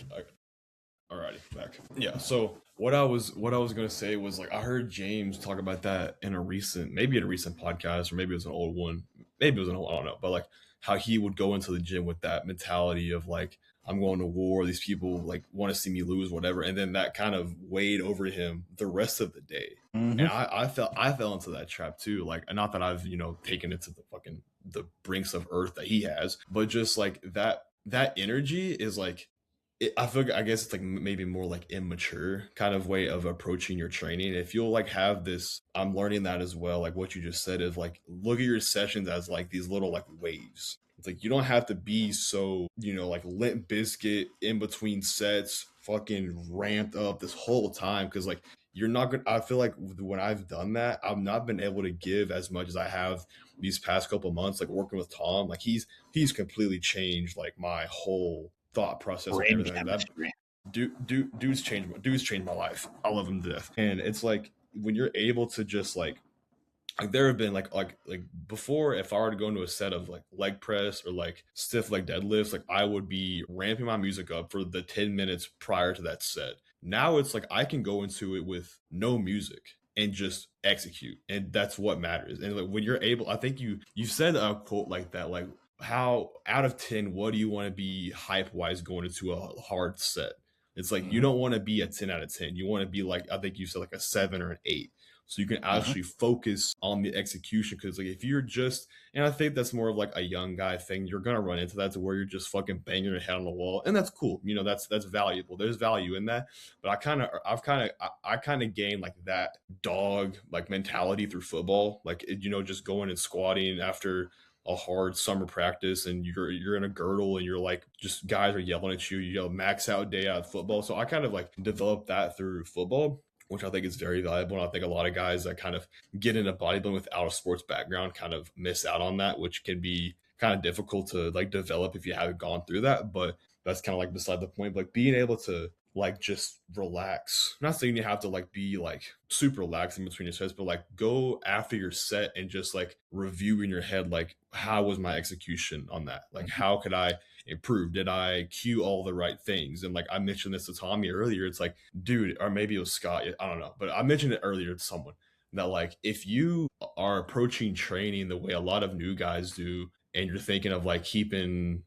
Alrighty, back. Yeah. So what I was gonna say was, like, I heard James talk about that in a recent, maybe in a recent podcast, or maybe it was an old one. Maybe it was an old. I don't know. But, like, how he would go into the gym with that mentality of, like, I'm going to war. These people, like, want to see me lose, whatever. And then that kind of weighed over him the rest of the day. And Mhm. I fell into that trap too. Like, not that I've, taken it to the brinks of earth that he has, but just, like, that energy is, like, I feel like, I guess it's, like, maybe more like immature kind of way of approaching your training. If you'll, like, have this, I'm learning that as well. Like what you just said is, like, look at your sessions as, like, these little, like, waves. It's like you don't have to be so, like, limp biscuit in between sets, fucking ramped up this whole time. Because, like, you're not gonna. I feel like when I've done that, I've not been able to give as much as I have these past couple months. Like, working with Tom, like, he's completely changed, like, my whole thought process and Brain everything like that. chemistry. Dude's changed my life. I love him to death. And it's like, when you're able to just, like there have been, like before, if I were to go into a set of, like, leg press or, like, stiff leg deadlifts, like, I would be ramping my music up for the 10 minutes prior to that set. Now it's like I can go into it with no music and just execute, and that's what matters. And, like, when you're able, I think you said a quote like that, like, how out of 10, what do you want to be hype wise going into a hard set? It's like you Mhm. don't want to be a 10 out of 10. You want to be, like, I think you said, like, a 7 or an 8, so you can Uh-huh. actually focus on the execution. Because, like, if you're just, and I think that's more of, like, a young guy thing, you're gonna run into that, to where you're just fucking banging your head on the wall, and that's cool. That's valuable. There's value in that. But I kind of gained, like, that dog, like, mentality through football. Like, just going and squatting after a hard summer practice, and you're in a girdle, and you're, like, just guys are yelling at you, max out day out of football. So I kind of, like, developed that through football. which I think is very valuable. And I think a lot of guys that kind of get into bodybuilding without a sports background kind of miss out on that, which can be kind of difficult to like develop if you haven't gone through that. But that's kind of like beside the point. But like being able to like just relax. I'm not saying you have to like be like super relaxed in between your sets, but like go after your set and just like review in your head like how was my execution on that? Like Mhm. how could I improve? Did I cue all the right things? And like I mentioned this to Tommy earlier, it's like, dude, or maybe it was Scott, I don't know, but I mentioned it earlier to someone that like if you are approaching training the way a lot of new guys do, and you're thinking of like keeping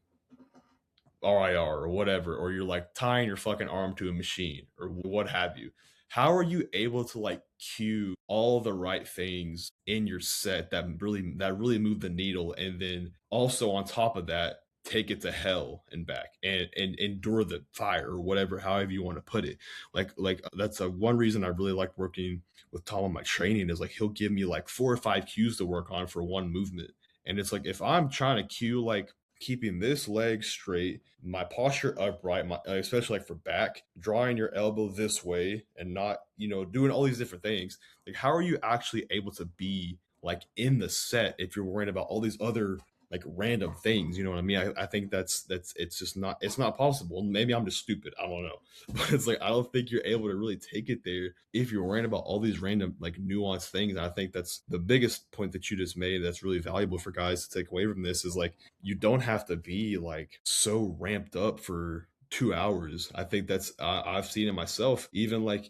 RIR or whatever, or you're like tying your fucking arm to a machine or what have you. How are you able to like cue all the right things in your set that really move the needle, and then also on top of that take it to hell and back and endure the fire or whatever, however you want to put it. Like that's a one reason I really like working with Tom on my training is like he'll give me like 4 or 5 cues to work on for one movement. And it's like if I'm trying to cue like keeping this leg straight, my posture upright, especially like for back, drawing your elbow this way and not, doing all these different things. Like, how are you actually able to be like in the set if you're worrying about all these other like random things? You know what I mean? I think that's it's not possible. Maybe I'm just stupid. I don't know, but it's like I don't think you're able to really take it there if you're worrying about all these random like nuanced things. And I think that's the biggest point that you just made. That's really valuable for guys to take away from this is like you don't have to be like so ramped up for 2 hours. I think that's I've seen it myself. Even like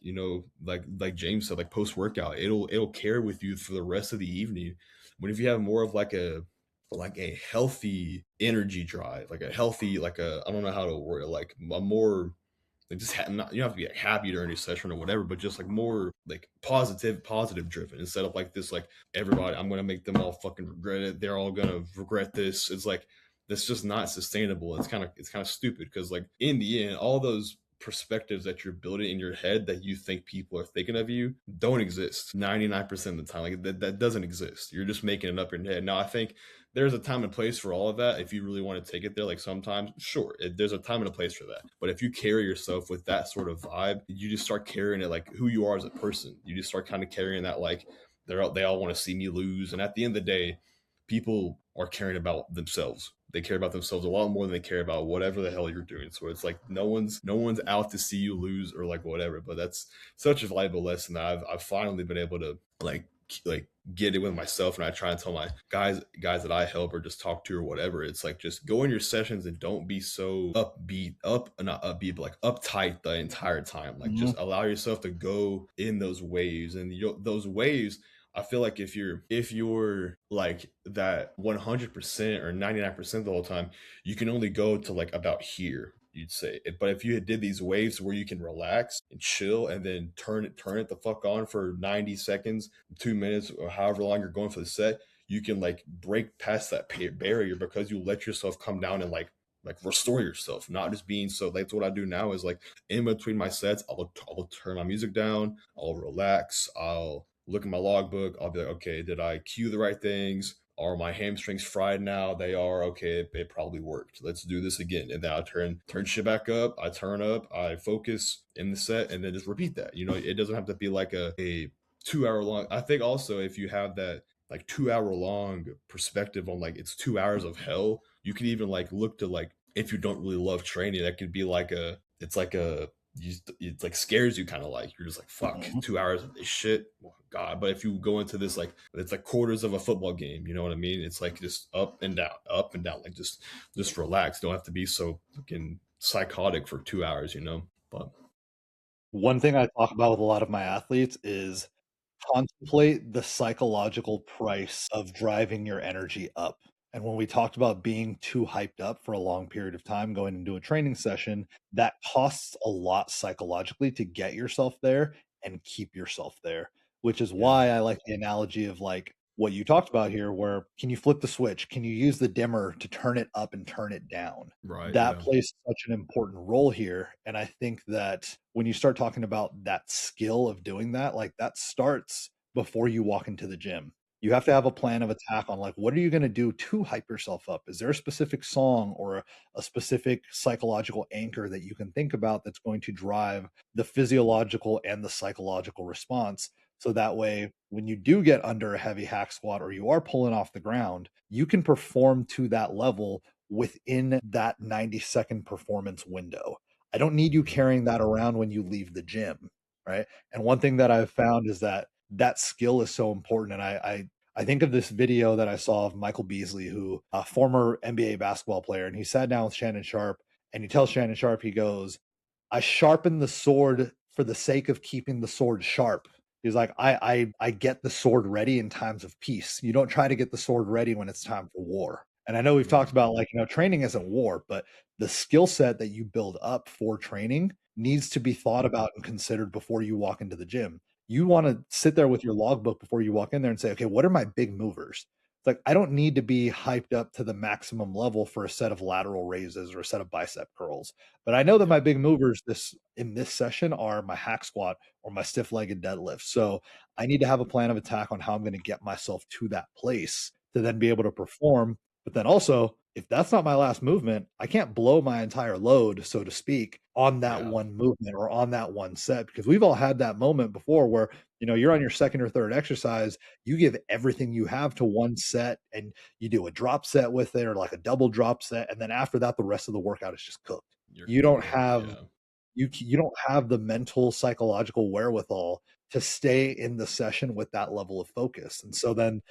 like James said, like post workout, it'll carry with you for the rest of the evening. When if you have more of like a healthy energy drive, like a healthy like a I don't know how to word it, like a more like just not, you don't have to be like happy during your session or whatever, but just like more like positive driven instead of like this like everybody I'm gonna make them all fucking regret it. They're all gonna regret this. It's like that's just not sustainable. It's kind of stupid because like in the end, all those perspectives that you're building in your head that you think people are thinking of you don't exist 99% of the time. Like that doesn't exist. You're just making it up in your head. Now I think there's a time and place for all of that if you really want to take it there. Like sometimes sure there's a time and a place for that, but if you carry yourself with that sort of vibe, you just start carrying it like who you are as a person. You just start kind of carrying that like they all want to see me lose, and at the end of the day people are caring about themselves. They care about themselves a lot more than they care about whatever the hell you're doing. So it's like no one's out to see you lose or like whatever. But that's such a valuable lesson that I've finally been able to like get it with myself. And I try and tell my guys that I help or just talk to or whatever. It's like just go in your sessions and don't be so not upbeat, but like uptight the entire time. Like Mhm. just allow yourself to go in those waves, and those waves, I feel like if you're like that 100% or 99% the whole time, you can only go to like about here, you'd say. But if you did these waves where you can relax and chill and then turn it the fuck on for 90 seconds, 2 minutes, or however long you're going for the set, you can like break past that barrier because you let yourself come down and like restore yourself, not just being so. That's what I do now is like in between my sets, I'll turn my music down, I'll relax, I'll look at my logbook. I'll be like, okay, did I cue the right things? Are my hamstrings fried now? They are. Okay, it probably worked. Let's do this again. And then I turn shit back up. I turn up. I focus in the set, and then just repeat that. It doesn't have to be like a 2 hour long. I think also if you have that like 2 hour long perspective on like it's 2 hours of hell, you can even like look to like if you don't really love training, that could be like it's like a it like scares you kind of like you're just like fuck Mhm. 2 hours of this shit. Oh, God. But if you go into this like it's like quarters of a football game, you know what I mean? It's like just up and down, like just relax. Don't have to be so fucking psychotic for 2 hours. But One thing I talk about with a lot of my athletes is contemplate the psychological price of driving your energy up. And when we talked about being too hyped up for a long period of time going into a training session, that costs a lot psychologically to get yourself there and keep yourself there, which is yeah, why I like the analogy of like what you talked about here, where can you flip the switch? Can you use the dimmer to turn it up and turn it down? right, That yeah. plays such an important role here. And I think that when you start talking about that skill of doing that, like that starts before you walk into the gym. You have to have a plan of attack on like, what are you going to do to hype yourself up? Is there a specific song or a specific psychological anchor that you can think about that's going to drive the physiological and the psychological response? So that way, when you do get under a heavy hack squat or you are pulling off the ground, you can perform to that level within that 90-second performance window. I don't need you carrying that around when you leave the gym, right? And one thing that I've found is that that skill is so important. And I think of this video that I saw of Michael Beasley, who a former NBA basketball player, and he sat down with Shannon Sharp and he tells Shannon Sharp, he goes, I sharpen the sword for the sake of keeping the sword sharp. He's like, I get the sword ready in times of peace. You don't try to get the sword ready when it's time for war. And I know we've talked about like, training isn't war, but the skill set that you build up for training needs to be thought about and considered before you walk into the gym. You want to sit there with your logbook before you walk in there and say, okay, what are my big movers? It's like, I don't need to be hyped up to the maximum level for a set of lateral raises or a set of bicep curls. But I know that Yeah. my big movers in this session are my hack squat or my stiff legged deadlift. So I need to have a plan of attack on how I'm going to get myself to that place to then be able to perform. But then also, if that's not my last movement, I can't blow my entire load, so to speak, on that Yeah. one movement or on that one set, because we've all had that moment before where, you're on your second or third exercise, you give everything you have to one set and you do a drop set with it or like a double drop set. And then after that, the rest of the workout is just cooked. You're You don't cooked. have, Yeah. you don't have the mental psychological wherewithal to stay in the session with that level of focus. And so then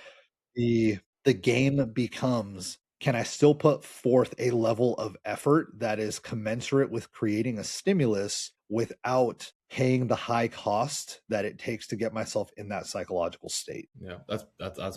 the game becomes, can I still put forth a level of effort that is commensurate with creating a stimulus without paying the high cost that it takes to get myself in that psychological state? Yeah, that's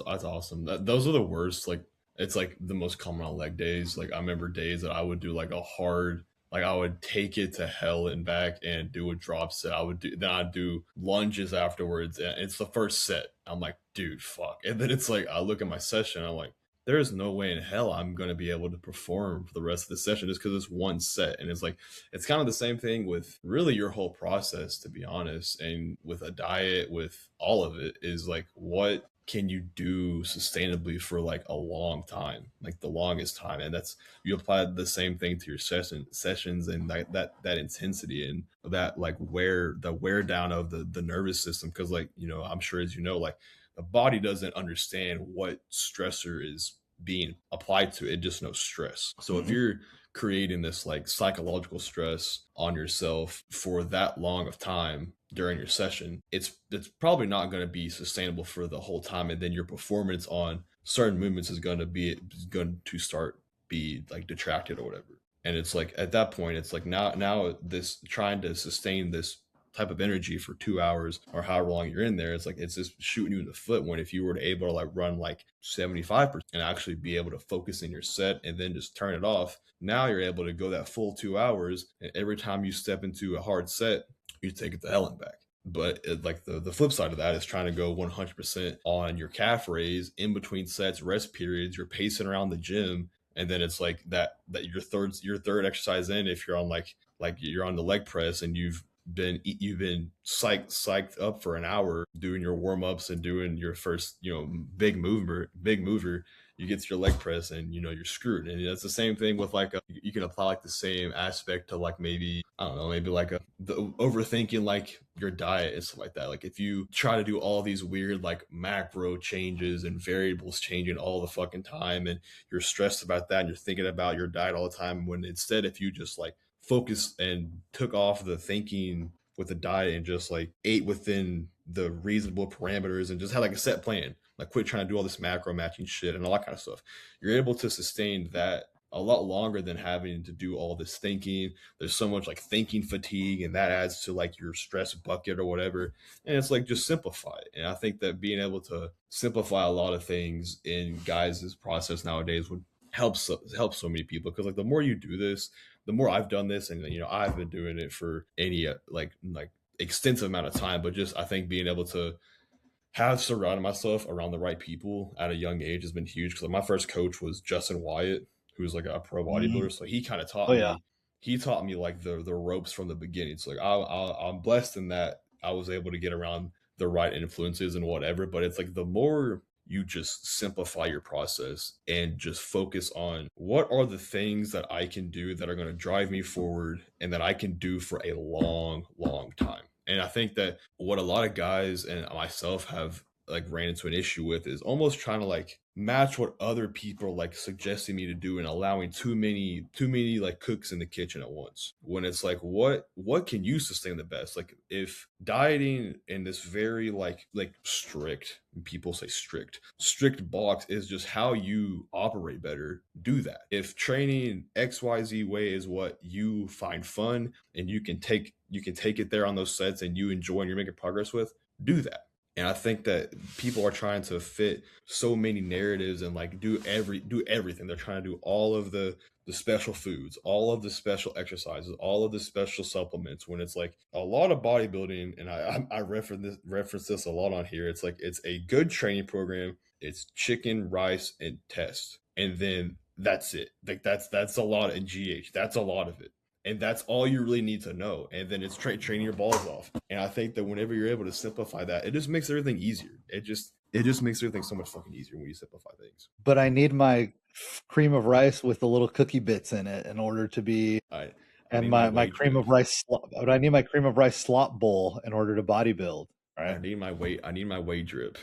awesome. Those are the worst. Like, it's like the most common on leg days. Like, I remember days that I would do like a hard, like I would take it to hell and back and do a drop set. Then I'd do lunges afterwards. And it's the first set. I'm like, dude, fuck. And then it's like I look at my session. I'm like, there's no way in hell I'm gonna be able to perform for the rest of the session just because it's one set. And it's like it's kind of the same thing with really your whole process, to be honest. And with a diet, with all of it, is like, what can you do sustainably for like a long time, like the longest time? And that's, you apply the same thing to your sessions and that intensity and that like wear down of the nervous system. Because like, I'm sure, as you know, like the body doesn't understand what stressor is being applied to it, just knows stress. So if Mhm. you're creating this like psychological stress on yourself for that long of time during your session, it's probably not going to be sustainable for the whole time, and then your performance on certain movements is going to start be like detracted or whatever. And it's like at that point, it's like now this trying to sustain this type of energy for 2 hours or however long you're in there, it's like it's just shooting you in the foot. When if you were to able to like run like 75% and actually be able to focus in your set and then just turn it off, now you're able to go that full 2 hours, and every time you step into a hard set, you take it to hell and back. But like the flip side of that is trying to go 100% on your calf raise in between sets, rest periods, you're pacing around the gym, and then it's like that your third exercise in, if you're on like you're on the leg press and you've been psyched up for an hour doing your warm-ups and doing your first big mover, you get to your leg press and you're screwed. And it's the same thing with like you can apply like the same aspect to like, maybe I don't know, maybe like the overthinking like your diet and stuff like that. Like if you try to do all these weird like macro changes and variables changing all the fucking time, and you're stressed about that and you're thinking about your diet all the time, when instead if you just like focused and took off the thinking with the diet and just like ate within the reasonable parameters and just had like a set plan, like quit trying to do all this macro matching shit and all that kind of stuff, you're able to sustain that a lot longer than having to do all this thinking. There's so much like thinking fatigue, and that adds to like your stress bucket or whatever. And it's like, just simplify it. And I think that being able to simplify a lot of things in guys' process nowadays would help so many people. Because like the more you do this, the more I've done this, and I've been doing it for any like extensive amount of time, but just I think being able to have surrounded myself around the right people at a young age has been huge. Because like, my first coach was Justin Wyatt, who's like a pro Mhm. bodybuilder, so he kind of Oh yeah. taught me like the ropes from the beginning. So like I'm blessed in that I was able to get around the right influences and whatever. But it's like the more you just simplify your process and just focus on what are the things that I can do that are going to drive me forward and that I can do for a long, long time. And I think that what a lot of guys and myself have like ran into an issue with is almost trying to like match what other people are like suggesting me to do and allowing too many like cooks in the kitchen at once, when it's like what can you sustain the best. Like if dieting in this very like strict, people say strict box is just how you operate better, do that. If training XYZ way is what you find fun and you can take it there on those sets and you enjoy and you're making progress with, do that. And I think that people are trying to fit so many narratives and like do everything. They're trying to do all of the special foods, all of the special exercises, all of the special supplements. When it's like a lot of bodybuilding, and I reference this a lot on here. It's like it's a good training program. It's chicken, rice, and test, and then that's it. Like that's a lot of GH. That's a lot of it, and that's all you really need to know. And then it's training your balls off. And I think that whenever you're able to simplify that, it just makes everything easier. It just makes everything so much fucking easier when you simplify things. But I need my cream of rice with the little cookie bits in it in order to be, I and need my my weight cream drip. of rice. But I need my cream of rice slop bowl in order to bodybuild. I Right? need my weight. I need my weight drip.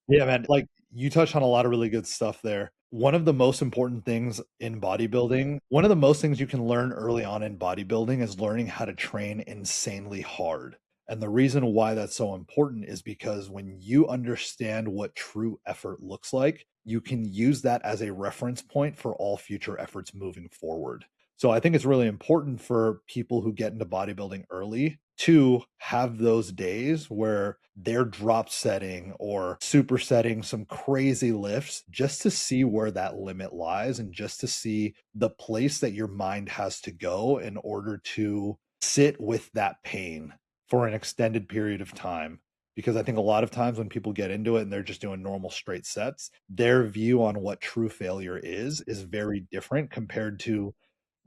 Yeah, man. Like you touched on a lot of really good stuff there. One of the most important things in bodybuilding, one of the most things you can learn early on in bodybuilding is learning how to train insanely hard. And the reason why that's so important is because when you understand what true effort looks like, you can use that as a reference point for all future efforts moving forward. So I think it's really important for people who get into bodybuilding early to have those days where they're drop setting or supersetting some crazy lifts just to see where that limit lies and just to see the place that your mind has to go in order to sit with that pain for an extended period of time. Because I think a lot of times when people get into it and they're just doing normal straight sets, their view on what true failure is very different compared to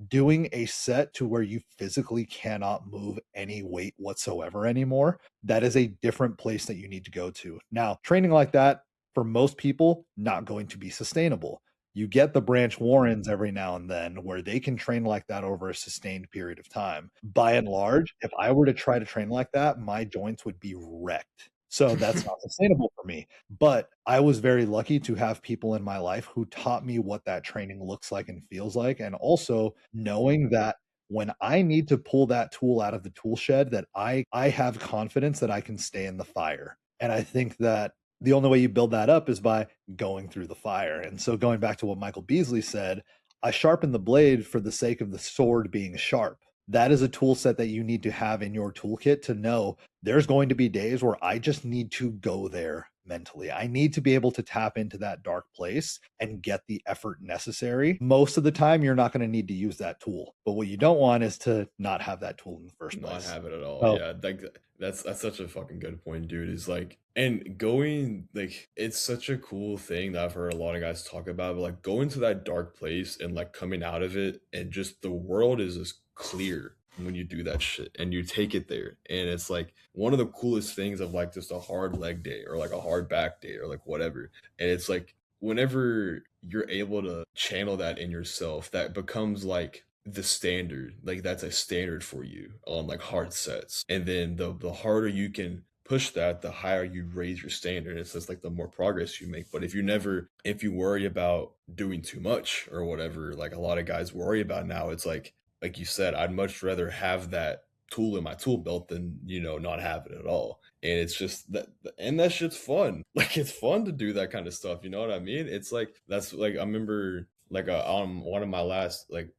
doing a set to where you physically cannot move any weight whatsoever anymore. That is a different place that you need to go to. Now, training like that for most people, not going to be sustainable. You get the Branch Warrens every now and then where they can train like that over a sustained period of time. By and large, if I were to try to train like that, my joints would be wrecked. So that's not sustainable for me. But I was very lucky to have people in my life who taught me what that training looks like and feels like. And also knowing that when I need to pull that tool out of the tool shed, that I have confidence that I can stay in the fire. And I think that the only way you build that up is by going through the fire. And so going back to what Michael Beasley said, I sharpen the blade for the sake of the sword being sharp. That is a tool set that you need to have in your toolkit to know there's going to be days where I just need to go there mentally. I need to be able to tap into that dark place and get the effort necessary. Most of the time, you're not going to need to use that tool. But what you don't want is to not have that tool in the first Not place. have it at all. So, Yeah, like that's such a fucking good point, dude. Is like, and going like it's such a cool thing that I've heard a lot of guys talk about, but like going to that dark place and like coming out of it and just the world is just clear when you do that shit and you take it there. And it's like one of the coolest things of like just a hard leg day or like a hard back day or like whatever. And it's like whenever you're able to channel that in yourself, that becomes like the standard. Like that's a standard for you on like hard sets. And then the harder you can push that, the higher you raise your standard. It's just like the more progress you make. But if you worry about doing too much or whatever, like a lot of guys worry about now, it's like you said, I'd much rather have that tool in my tool belt than not have it at all. And it's just that, and that shit's fun. Like it's fun to do that kind of stuff. You know what I mean? It's like that's like I remember like on one of my last leg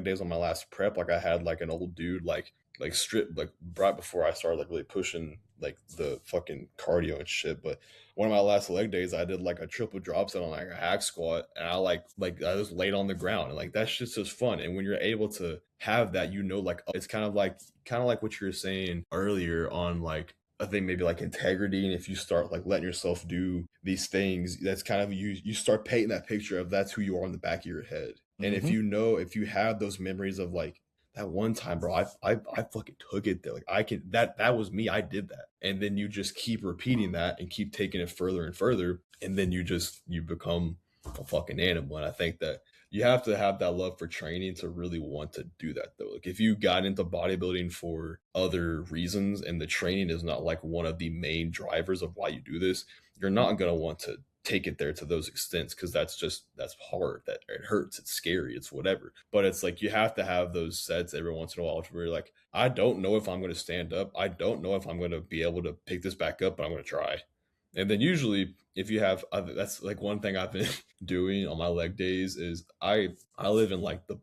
days on my last prep, like I had like an old dude like strip like right before I started like really pushing like the fucking cardio and shit. But one of my last leg days, I did like a triple drop set on like a hack squat, and I like I just laid on the ground, and like that's just fun. And when you're able to have that, like it's kind of like what you were saying earlier on like I think maybe like integrity. And if you start like letting yourself do these things, that's kind of you start painting that picture of that's who you are in the back of your head. And mhm. if you have those memories of like that one time, bro, I fucking took it there. Like I can that was me. I did that. And then you just keep repeating that and keep taking it further and further. And then you become a fucking animal. And I think that you have to have that love for training to really want to do that though. Like if you got into bodybuilding for other reasons and the training is not like one of the main drivers of why you do this, you're not gonna want to take it there to those extents because that's hard, that it hurts, it's scary, it's whatever. But it's like you have to have those sets every once in a while where you're like, I don't know if I'm going to stand up, I don't know if I'm going to be able to pick this back up, but I'm going to try. And then usually if you have that's like one thing I've been doing on my leg days is I live in like the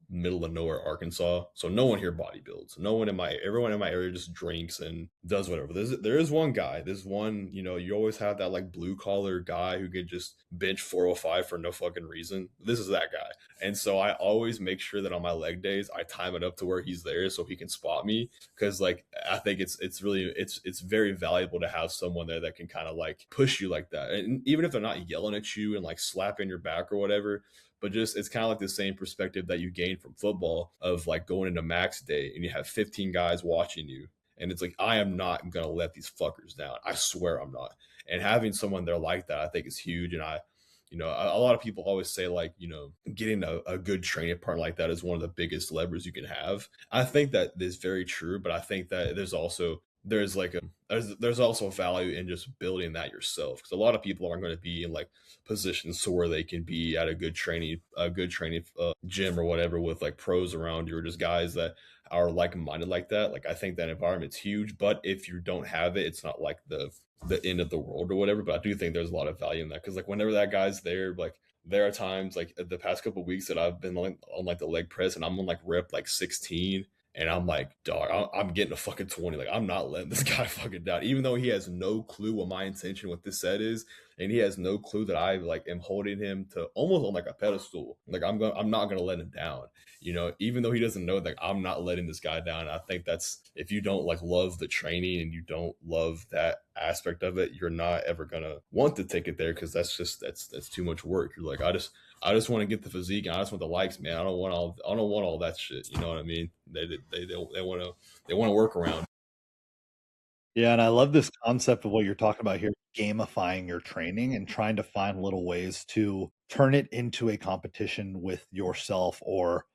middle of nowhere Arkansas, so no one here bodybuilds, no one in my everyone in my area just drinks and does whatever. There is one guy, there's one, you know, you always have that like blue collar guy who can just bench 405 for no fucking reason. This is that guy. And so I always make sure that on my leg days I time it up to where he's there so he can spot me, because like I think it's really it's very valuable to have someone there that can kind of like push you like that, and even if they're not yelling at you and like slapping your back or whatever, but just it's kind of like the same perspective that you gain from football of like going into max day and you have 15 guys watching you, and it's like I am not gonna let these fuckers down, I swear I'm not. And having someone there like that I think is huge. And I, you know, a lot of people always say like, you know, getting a good training partner like that is one of the biggest levers you can have. I think that is very true, but I think that there's like a there's also value in just building that yourself, because a lot of people aren't going to be in like positions to where they can be at a good training gym or whatever with like pros around you or just guys that are like-minded like that. Like I think that environment's huge, but if you don't have it, it's not like the end of the world or whatever. But I do think there's a lot of value in that, because like whenever that guy's there, like there are times like the past couple of weeks that I've been on like the leg press and I'm on like rep like 16, and I'm like, dog, I'm getting a fucking 20. Like, I'm not letting this guy fucking down, even though he has no clue what my intention with this set is. And he has no clue that I like am holding him to almost on like a pedestal. Like I'm not going to let him down, you know, even though he doesn't know that I'm not letting this guy down. I think that's, if you don't like love the training and you don't love that aspect of it, you're not ever going to want to take it there. Cause that's too much work. You're like, I just want to get the physique and I just want the likes, man. I don't want all that shit. You know what I mean? They want to work around. Yeah, and I love this concept of what you're talking about here, gamifying your training and trying to find little ways to turn it into a competition with yourself or,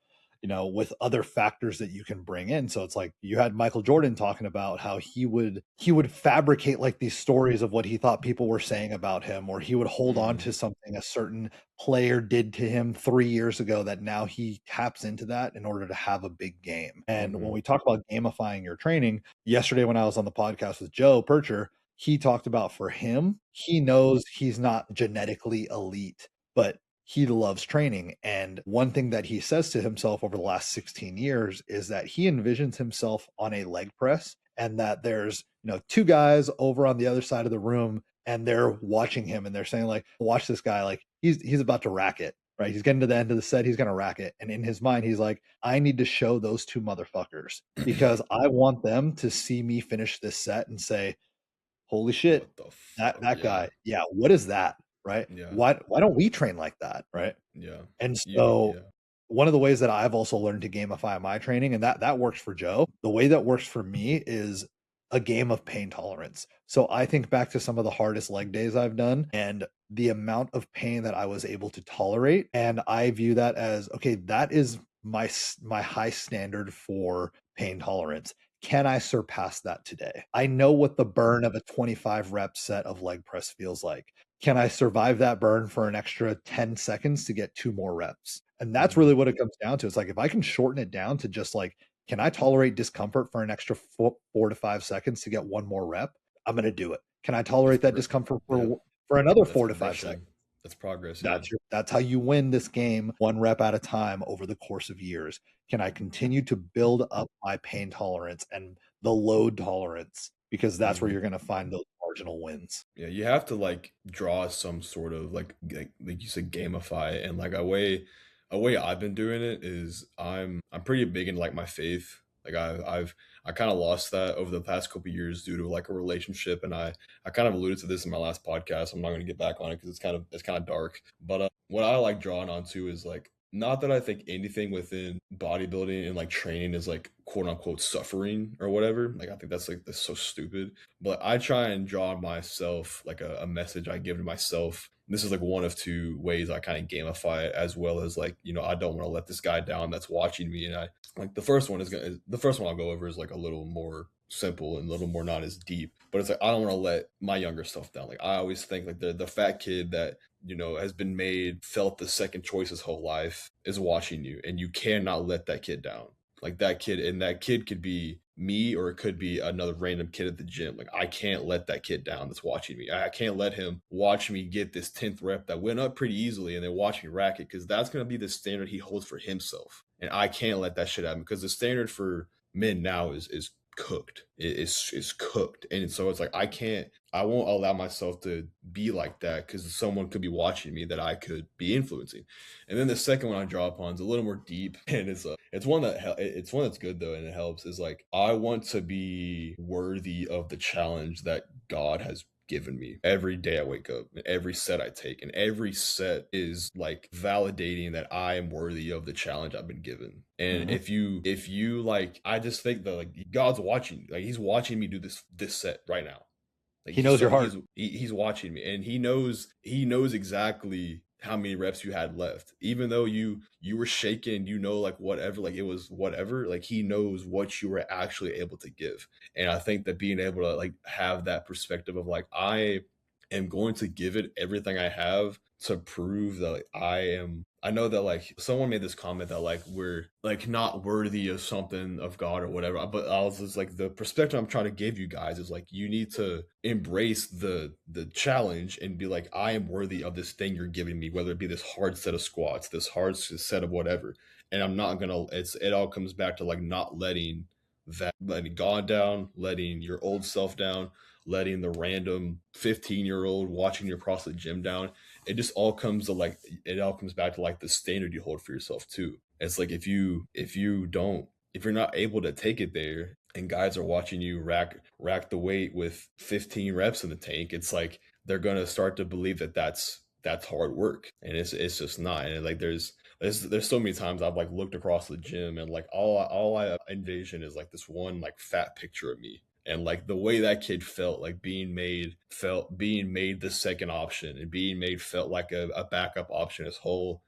you know, with other factors that you can bring in. So it's like you had Michael Jordan talking about how he would fabricate like these stories of what he thought people were saying about him, or he would hold on Mm-hmm. to something a certain player did to him 3 years ago that now he taps into that in order to have a big game. And when Mm-hmm. we talk about gamifying your training, yesterday when I was on the podcast with Joe Percher, he talked about for him, he knows he's not genetically elite, but he loves training. And one thing that he says to himself over the last 16 years is that he envisions himself on a leg press, and that there's, you know, two guys over on the other side of the room and they're watching him and they're saying like, watch this guy, like he's about to rack it, right? He's getting to the end of the set, he's going to rack it. And in his mind, he's like, I need to show those two motherfuckers because I want them to see me finish this set and say, holy shit, What the fuck? that Yeah. guy, yeah, what is that, right? Yeah. Why don't we train like that, right? Yeah. And so Yeah. one of the ways that I've also learned to gamify my training, and that works for Joe, the way that works for me is a game of pain tolerance. So I think back to some of the hardest leg days I've done and the amount of pain that I was able to tolerate, and I view that as okay, that is my high standard for pain tolerance. Can I surpass that today? I know what the burn of a 25 rep set of leg press feels like. Can I survive that burn for an extra 10 seconds to get two more reps? And that's Mm-hmm. really what it comes down to. It's like if I can shorten it down to just like, can I tolerate discomfort for an extra 4 to 5 seconds to get one more rep? I'm going to do it. Can I That's tolerate that great. discomfort Yeah. for another That's 4 to 5 seconds? progression. That's progress. Yeah. That's how you win this game one rep at a time over the course of years. Can I continue to build up my pain tolerance and the load tolerance? Because that's where Mm-hmm. you're going to find those marginal wins. Yeah, you have to like draw some sort of like you said, gamify it. And like a way I've been doing it is I'm pretty big in like my faith. Like I kind of lost that over the past couple of years due to like a relationship, and I kind of alluded to this in my last podcast. I'm not going to get back on it because it's kind of dark. But what I like drawing onto is like not that I think anything within bodybuilding and like training is like quote unquote suffering or whatever. Like I think that's so stupid. But I try and draw myself like a message I give to myself. This is like one of two ways I kind of gamify it, as well as like, I don't want to let this guy down that's watching me. And I like the first one I'll go over is like a little more simple and a little more not as deep. But it's like I don't want to let my younger self down. Like I always think like the fat kid that has been felt the second choice his whole life is watching you, and you cannot let that kid down. Like that kid could be me or it could be another random kid at the gym. Like I can't let that kid down that's watching me. I can't let him watch me get this 10th rep that went up pretty easily and then watch me rack it, because that's going to be the standard he holds for himself. And I can't let that shit happen, because the standard for men now is cooked. It is cooked. And so it's like I won't allow myself to be like that, because someone could be watching me that I could be influencing. And then the second one I draw upon is a little more deep, and it's one that's good though, and it helps. Is like I want to be worthy of the challenge that God has given me every day I wake up, and every set I take, and every set is like validating that I am worthy of the challenge I've been given. And if you like, I just think that like God's watching, like he's watching me do this set right now. Like He knows your heart. he's watching me, and he knows exactly how many reps you had left. Even though you were shaking, like whatever, like it was whatever, like he knows what you were actually able to give. And I think that being able to like have that perspective of like I am going to give it everything I have to prove that like, I know that like someone made this comment that like we're like not worthy of something of God or whatever, but I was just like, the perspective I'm trying to give you guys is like you need to embrace the challenge and be like, I am worthy of this thing you're giving me, whether it be this hard set of squats, this hard set of whatever. And I'm not gonna, it all comes back to like not letting God down, letting your old self down, letting the random 15-year-old watching you across the gym down. It just all comes to like, it all comes back to like the standard you hold for yourself too. It's like if you're not able to take it there, and guys are watching you rack the weight with 15 reps in the tank, it's like they're gonna start to believe that that's hard work, and it's just not. And like there's so many times I've like looked across the gym, and like all I envision is like this one like fat picture of me, and like the way that kid felt like being made the second option, and being made felt like a backup option his whole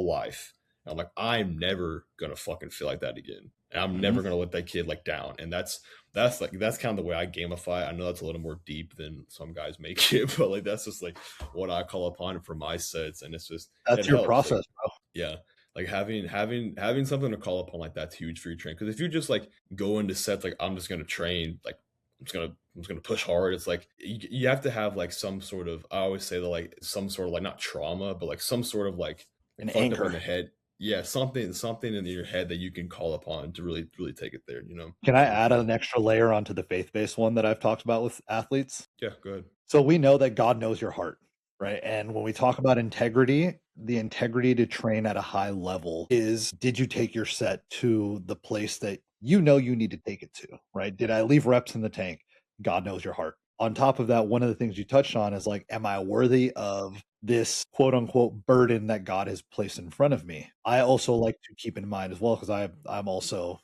life. And I'm like, I'm never gonna fucking feel like that again, and I'm never gonna let that kid like down. And that's kind of the way I gamify. I know that's a little more deep than some guys make it, but like that's just like what I call upon for my sets, and it's just That's it your helps. process, Like, bro. yeah, like having something to call upon like that's huge for your training. Because if you just like go into sets like I'm just gonna train, like I'm just gonna push hard, it's like you have to have like some sort of, I always say that like some sort of like not trauma, but like some sort of like An fucked up in anchor. the head. Yeah, something in your head that you can call upon to really take it there. Can I So add yeah, an extra layer onto the faith-based one that I've talked about with athletes? yeah, go ahead. So we know that God knows your heart, right? And when we talk about integrity, the integrity to train at a high level is, did you take your set to the place that you know you need to take it to, right? Did I leave reps in the tank? God knows your heart. On top of that, one of the things you touched on is like, am I worthy of this quote unquote burden that God has placed in front of me? I also like to keep in mind as well, because I'm also,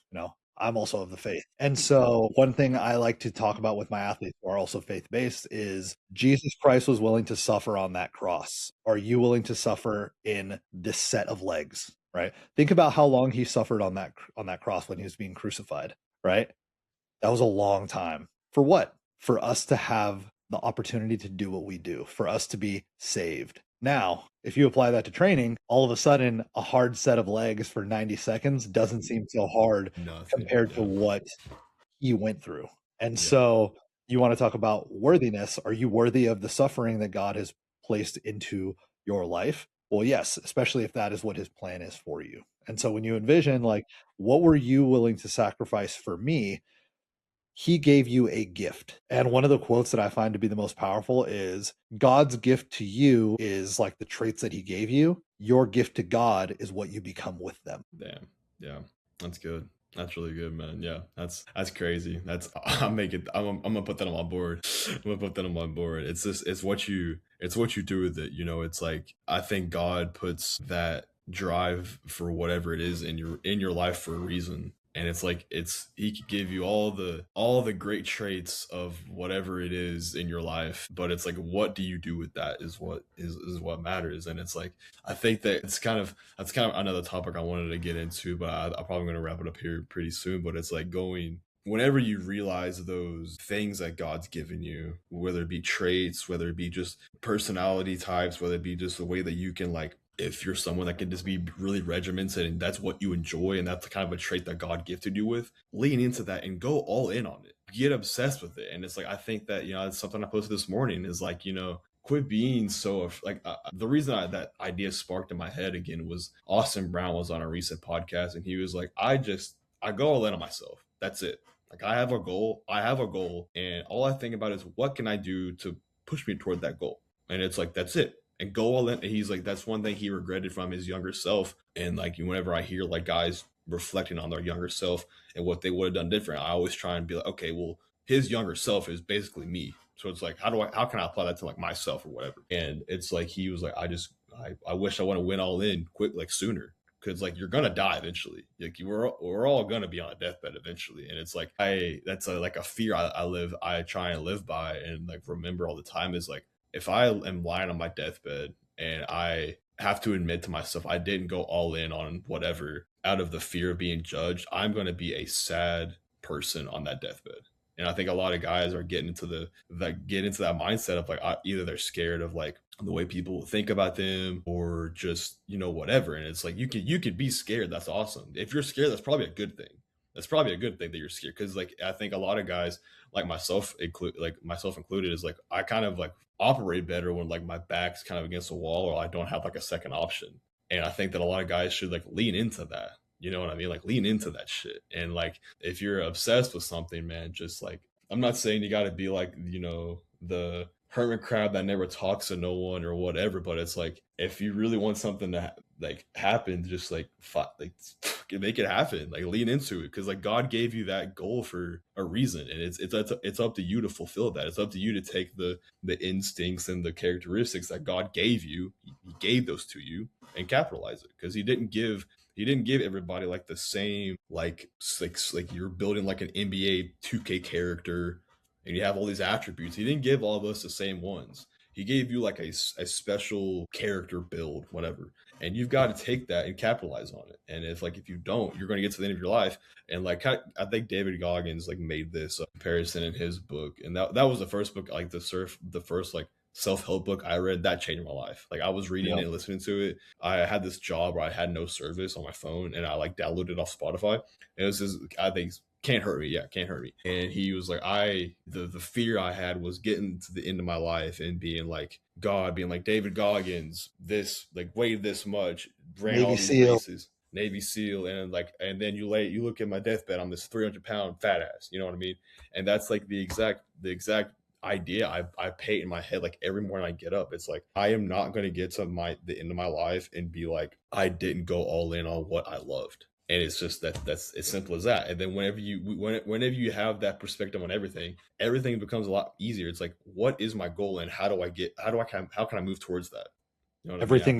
I'm also of the faith. And so one thing I like to talk about with my athletes who are also faith-based is Jesus Christ was willing to suffer on that cross. Are you willing to suffer in this set of legs, right? Think about how long he suffered on that cross when he was being crucified, right? That was a long time. For what? For us to have the opportunity to do what we do, for us to be saved. Now, if you apply that to training, all of a sudden a hard set of legs for 90 seconds doesn't seem so hard Nothing. compared to Yeah, what he went through. And yeah. so you want to talk about worthiness. Are you worthy of the suffering that God has placed into your life? Well, yes, especially if that is what his plan is for you. And so when you envision, like, what were you willing to sacrifice for me? He gave you a gift. And one of the quotes that I find to be the most powerful is, God's gift to you is like the traits that he gave you. Your gift to God is what you become with them. Damn. Yeah. That's good. That's really good, man. Yeah. That's crazy. I'm gonna put that on my board. I'm gonna put that on my board. It's what you do with it. It's like I think God puts that drive for whatever it is in your life for a reason. And it's like he could give you all the great traits of whatever it is in your life, but it's like what do you do with that is what matters. And it's like I think that that's kind of another topic I wanted to get into, but I'm probably going to wrap it up here pretty soon. But it's like going whenever you realize those things that God's given you, whether it be traits, whether it be just personality types, whether it be just the way that you can like if you're someone that can just be really regimented and that's what you enjoy and that's kind of a trait that God gifted you with, lean into that and go all in on it. Get obsessed with it. And it's like I think that, it's something I posted this morning is like, quit being so like the reason that idea sparked in my head again was Austin Brown was on a recent podcast and he was like, I go all in on myself. That's it. Like I have a goal, and all I think about is what can I do to push me toward that goal. And it's like that's it. And go all in. And he's like, that's one thing he regretted from his younger self. And like whenever I hear like guys reflecting on their younger self and what they would have done different, I always try and be like, okay, well, his younger self is basically me. So it's like, how can I apply that to like myself or whatever? And it's like he was like, I wish I want to win all in quick, like sooner, because like you're gonna die eventually. Like we're all gonna be on a deathbed eventually, and it's like that's like a fear I try and live by and like remember all the time is like if I am lying on my deathbed and I have to admit to myself I didn't go all in on whatever out of the fear of being judged, I'm gonna be a sad person on that deathbed. And I think a lot of guys are getting into get into that mindset of like either they're scared of like the way people will think about them or just whatever. And it's like you could be scared. That's awesome. If you're scared, that's probably a good thing. That's probably a good thing that you're scared, because like I think a lot of guys like myself included is like I kind of like operate better when like my back's kind of against the wall or I don't have like a second option. And I think that a lot of guys should like lean into that. You know what I mean? Like lean into that shit. And like if you're obsessed with something, man, just like I'm not saying you got to be like, the hermit crab that never talks to no one or whatever, but it's like if you really want something to like happen, just like make it happen. Like lean into it, because like God gave you that goal for a reason, and it's up to you to fulfill that. It's up to you to take the instincts and the characteristics that God gave you. He gave those to you and capitalize it, because he didn't give everybody like the same like you're building like an NBA 2K character and you have all these attributes. He didn't give all of us the same ones. He gave you like a special character build, whatever. And you've got to take that and capitalize on it. And if you don't, you're going to get to the end of your life. And like I think David Goggins like made this comparison in his book, and that was the first book, like the first like self-help book I read that changed my life. Like I was reading it and listening to it. I had this job where I had no service on my phone, and I like downloaded it off Spotify. And it was just, I think, can't hurt me. Yeah, can't hurt me. And he was like, the fear I had was getting to the end of my life and being like God, being like David Goggins, this like weighed this much, ran Navy all these SEAL. races, Navy SEAL, and then you look at my deathbed, I'm this 300-pound fat ass. You know what I mean? And that's like the exact idea I paint in my head. Like every morning I get up, it's like I am not going to get to the end of my life and be like I didn't go all in on what I loved. And it's just that's as simple as that. And then whenever you have that perspective on everything becomes a lot easier. It's like, what is my goal and how can I move towards that? You know what I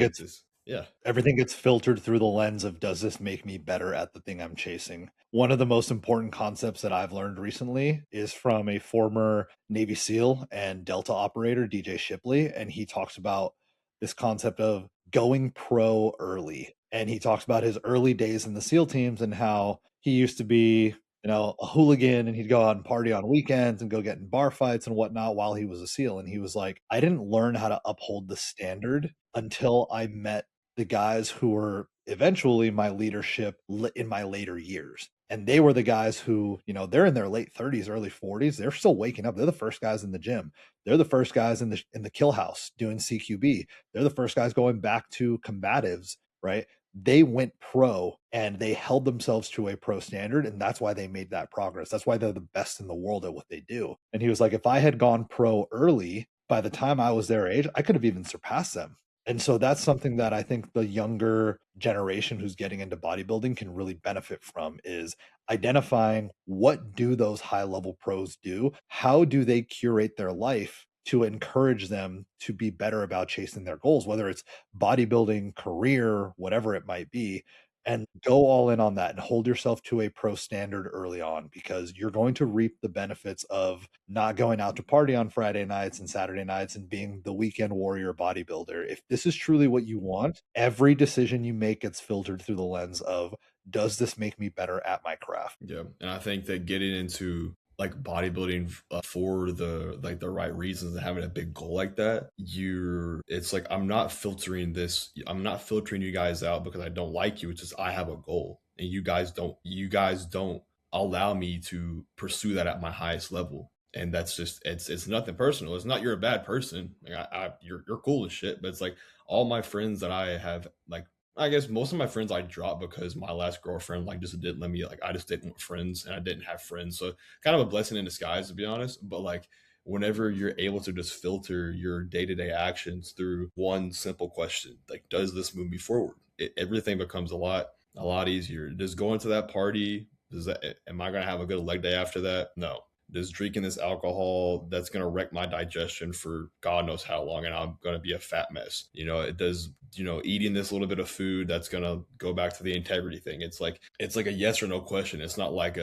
mean? Everything gets filtered through the lens of, does this make me better at the thing I'm chasing? One of the most important concepts that I've learned recently is from a former Navy SEAL and Delta operator, DJ Shipley. And he talks about this concept of going pro early. And he talks about his early days in the SEAL teams and how he used to be, a hooligan, and he'd go out and party on weekends and go get in bar fights and whatnot while he was a SEAL. And he was like, I didn't learn how to uphold the standard until I met the guys who were eventually my leadership in my later years. And they were the guys who, they're in their late 30s, early 40s. They're still waking up. They're the first guys in the gym. They're the first guys in the kill house doing CQB. They're the first guys going back to combatives, right? They went pro and they held themselves to a pro standard. And that's why they made that progress. That's why they're the best in the world at what they do. And he was like, if I had gone pro early, by the time I was their age, I could have even surpassed them. And so that's something that I think the younger generation who's getting into bodybuilding can really benefit from, is identifying what do those high level pros do? How do they curate their life to encourage them to be better about chasing their goals, whether it's bodybuilding, career, whatever it might be, and go all in on that and hold yourself to a pro standard early on, because you're going to reap the benefits of not going out to party on Friday nights and Saturday nights and being the weekend warrior bodybuilder. If this is truly what you want, every decision you make gets filtered through the lens of, does this make me better at my craft? Yeah, and I think that getting into like bodybuilding for the right reasons and having a big goal like that, it's like I'm not filtering you guys out because I don't like you. It's just I have a goal, and you guys don't allow me to pursue that at my highest level. And that's just it's nothing personal. It's not you're a bad person. Like, you're cool as shit, but it's like all my friends that I have, like, I guess most of my friends I dropped because my last girlfriend like just didn't let me, like, I just didn't want friends and I didn't have friends. So kind of a blessing in disguise, to be honest. But like whenever you're able to just filter your day-to-day actions through one simple question, like, does this move me forward? Everything becomes a lot easier. Does going to that party, does that am I gonna have a good leg day after that? No. Does drinking this alcohol that's gonna wreck my digestion for God knows how long, and I'm gonna be a fat mess. It does, eating this little bit of food that's gonna go back to the integrity thing. It's like a yes or no question. It's not like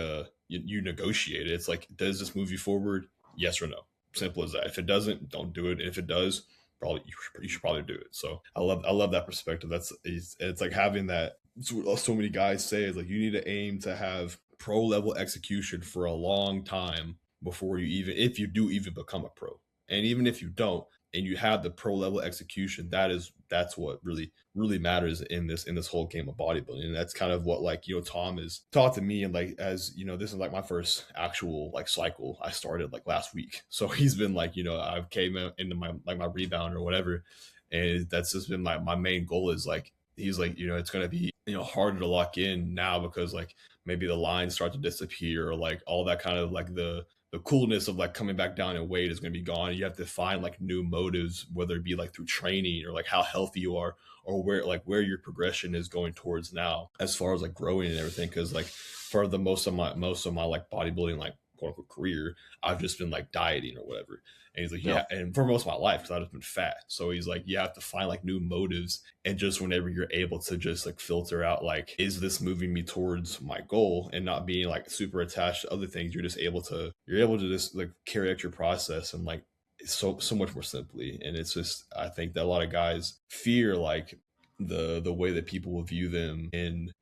you negotiate it. It's like, does this move you forward? Yes or no. Simple as that. If it doesn't, don't do it. And if it does, probably you should probably do it. So I love that perspective. It's like having that. So many guys say is like you need to aim to have pro level execution for a long time before you even, if you do even become a pro. And even if you don't, and you have the pro level execution, that's what really matters in this whole game of bodybuilding. And that's kind of what, like, Tom has taught to me. And like, as this is like my first actual like cycle. I started like last week, so he's been like, I came into my rebound or whatever, and that's just been my main goal. Is like, he's like, it's going to be, harder to lock in now because like maybe the lines start to disappear, or like all that kind of like the coolness of like coming back down in weight is going to be gone. You have to find like new motives, whether it be like through training or like how healthy you are, or where your progression is going towards now as far as like growing and everything. Because like for the most of my like bodybuilding like quote unquote career, I've just been like dieting or whatever. And he's like, Yep. yeah, and for most of my life, because I've just been fat. So he's like, you have to find like new motives. And just whenever you're able to just like filter out, like, is this moving me towards my goal, and not being like super attached to other things, you're able to just like carry out your process, and like so much more simply. And it's just, I think that a lot of guys fear like the way that people will view them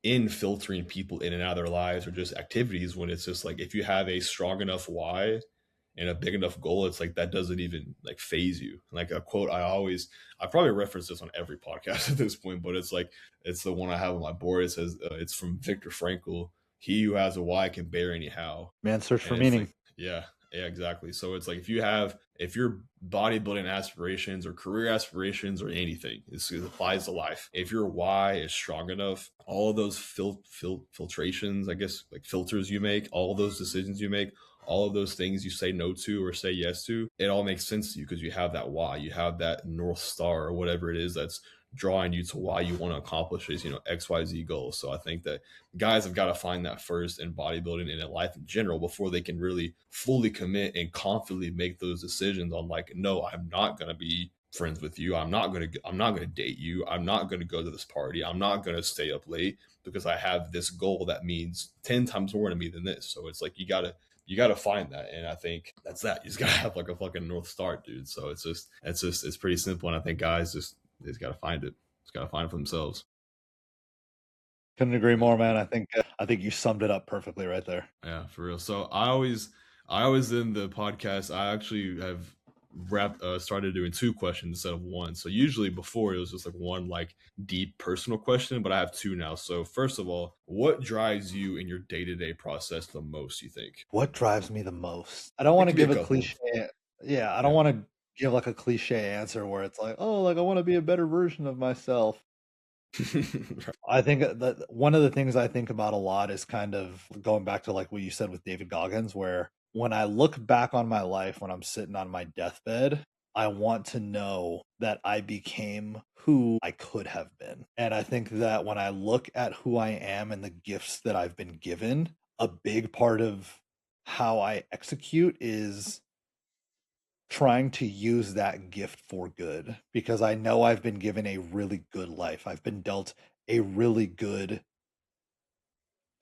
in filtering people in and out of their lives or just activities, when it's just like, if you have a strong enough why and a big enough goal, it's like that doesn't even like phase you. Like a quote I probably reference this on every podcast at this point, but it's like, it's the one I have on my board. It says, it's from Viktor Frankl: he who has a why can bear anyhow. Man's search And for it's like, meaning. yeah, exactly. So it's like, if your bodybuilding aspirations or career aspirations or anything, it applies to life. If your why is strong enough, all of those filtrations, I guess, like filters you make, all those decisions you make, all of those things you say no to or say yes to, it all makes sense to you because you have that why. You have that North Star or whatever it is that's drawing you to why you want to accomplish this, XYZ goals. So I think that guys have got to find that first in bodybuilding and in life in general before they can really fully commit and confidently make those decisions on like, no, I'm not going to be friends with you. I'm not going to date you. I'm not going to go to this party. I'm not going to stay up late because I have this goal that means 10 times more to me than this. So it's like, you gotta find that. And I think that's that. You just gotta have like a fucking North Star, dude. So it's pretty simple. And I think guys just gotta find it. Just gotta find it for themselves. Couldn't agree Yeah. more, man. I think you summed it up perfectly right there. Yeah, for real. So I always in the podcast, I actually have started doing two questions instead of one. So usually before it was just like one like deep personal question, but I have two now. So first of all, what drives you in your day-to-day process the most, you think? What drives me the most? I don't It want to could be a give a couple. cliche. Yeah, I don't Yeah. want to give like a cliche answer where it's like, oh, like I want to be a better version of myself. I think that one of the things I think about a lot is kind of going back to like what you said with David Goggins, where when I look back on my life when I'm sitting on my deathbed, I want to know that I became who I could have been. And I think that when I look at who I am and the gifts that I've been given, a big part of how I execute is trying to use that gift for good because I know I've been given a really good life. I've been dealt a really good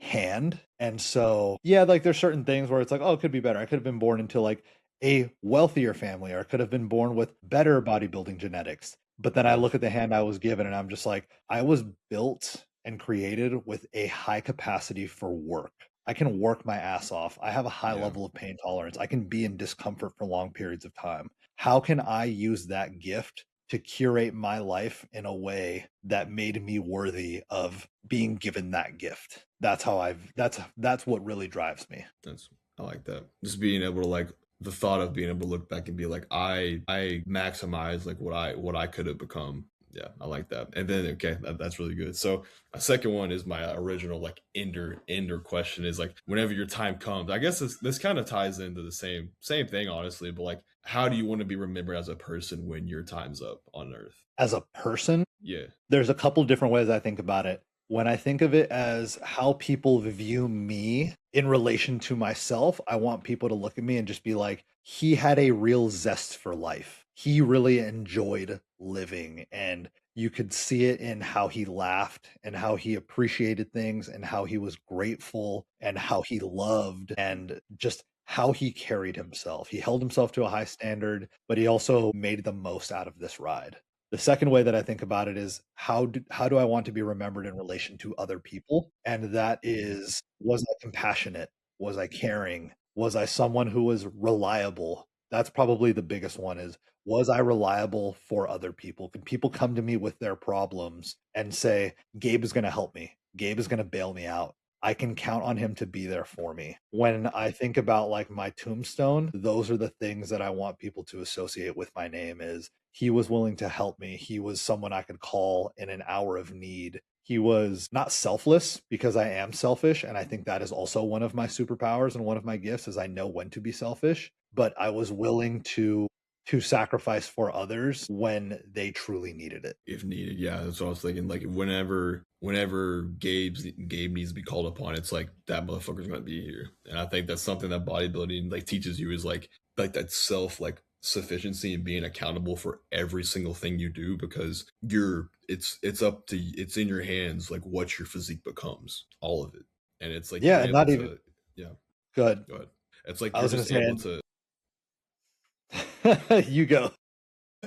hand. And so, yeah, like there's certain things where it's like, oh, it could be better. I could have been born into like a wealthier family, or I could have been born with better bodybuilding genetics. But then I Yeah. look at the hand I was given and I'm just like, I was built and created with a high capacity for work. I can work my ass off. I have a high Yeah. level of pain tolerance. I can be in discomfort for long periods of time. How can I use that gift to curate my life in a way that made me worthy of being given that gift? That's what really drives me. That's I like that. Just being able to like the thought of being able to look back and be like, I maximize like what I could have become. Yeah, I like that. And then okay, that's really good. So a second one is my original like ender question is like whenever your time comes. I guess this kind of ties into the same thing honestly, but like how do you want to be remembered as a person when your time's up on Earth? As a person, Yeah. there's a couple different ways I think about it. When I think of it as how people view me in relation to myself, I want people to look at me and just be like, he had a real zest for life. He really enjoyed living. And you could see it in how he laughed and how he appreciated things and how he was grateful and how he loved and just how he carried himself. He held himself to a high standard, but he also made the most out of this ride. The second way that I think about it is how do I want to be remembered in relation to other people? And that is, was I compassionate? Was I caring? Was I someone who was reliable? That's probably the biggest one is, was I reliable for other people? Could people come to me with their problems and say, Gabe is going to help me. Gabe is going to bail me out. I can count on him to be there for me. When I think about like my tombstone, those are the things that I want people to associate with my name is he was willing to help me. He was someone I could call in an hour of need. He was not selfless because I am selfish. And I think that is also one of my superpowers and one of my gifts is I know when to be selfish, but I was willing to sacrifice for others when they truly needed it. If needed. Yeah, that's what I was thinking. Like whenever Gabe needs to be called upon, it's like that motherfucker's gonna be here. And I think that's something that bodybuilding like teaches you is like that self like sufficiency and being accountable for every single thing you do because it's up to it's in your hands like what your physique becomes, all of it. And it's like Yeah, you're and able not even to yeah, good. go ahead. It's like I you're was gonna just say, able to you go.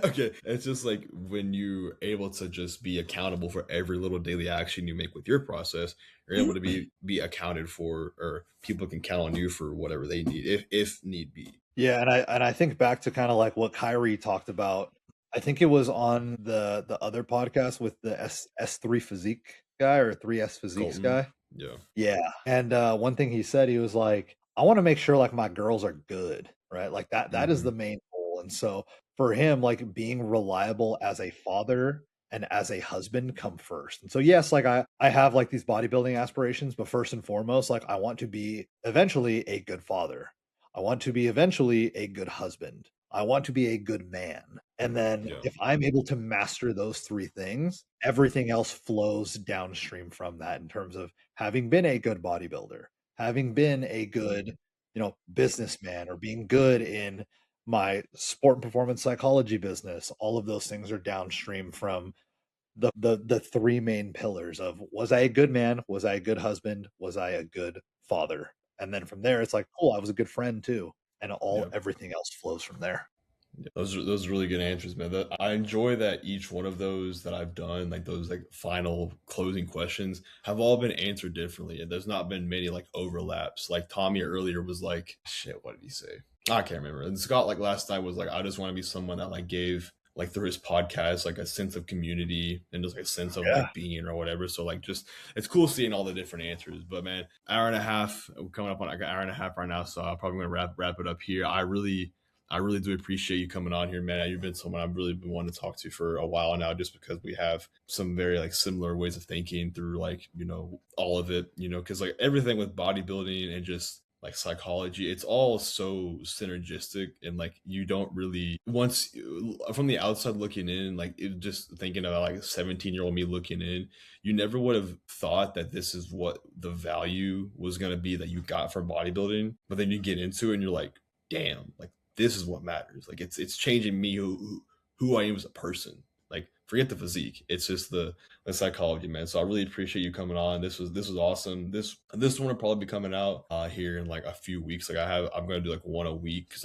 okay, it's just like when you're able to just be accountable for every little daily action you make with your process, you're able to be accounted for, or people can count on you for whatever they need, if need be. Yeah, and I think back to kind of like what Kyrie talked about. I think it was on the other podcast with the S3 Physique guy or 3S Physiques Colton, guy. yeah, Yeah. And one thing he said, he was like, I want to make sure like my girls are good, right? Like that is the hmm main goal. And so for him, like being reliable as a father and as a husband come first. And so yes, like I have like these bodybuilding aspirations, but first and foremost, like I want to be eventually a good father. I want to be eventually a good husband. I want to be a good man. And then yeah, if I'm able to master those three things, everything else flows downstream from that in terms of having been a good bodybuilder, having been a good, businessman or being good in my sport and performance psychology business. All of those things are downstream from the three main pillars of was I a good man? Was I a good husband? Was I a good father? And then from there, it's like, oh, I was a good friend too. And all yeah. everything else flows from there. Yeah, those are really good answers, man. That I enjoy that each one of those that I've done, like those like final closing questions, have all been answered differently, and there's not been many like overlaps. Like Tommy earlier was like, shit, what did he say? I can't remember. And Scott like last night was like, I just want to be someone that like gave like through his podcast like a sense of community and just like a sense of Yeah. like being or whatever. So like just it's cool seeing all the different answers. But man, hour and a half, we're coming up on like an hour and a half right now, so I'm probably gonna wrap it up here. I really do appreciate you coming on here, man. You've been someone I've really been wanting to talk to for a while now, just because we have some very like similar ways of thinking through like, all of it, because like everything with bodybuilding and just like psychology, it's all so synergistic and like you don't really once from the outside looking in, like it, just thinking about like a 17-year-old me looking in, you never would have thought that this is what the value was going to be that you got from bodybuilding. But then you get into it and you're like, damn, like this is what matters. Like it's changing me who I am as a person. Like forget the physique. It's just the psychology, man. So I really appreciate you coming on. This was awesome. This one will probably be coming out here in like a few weeks. Like I'm gonna do like one a week because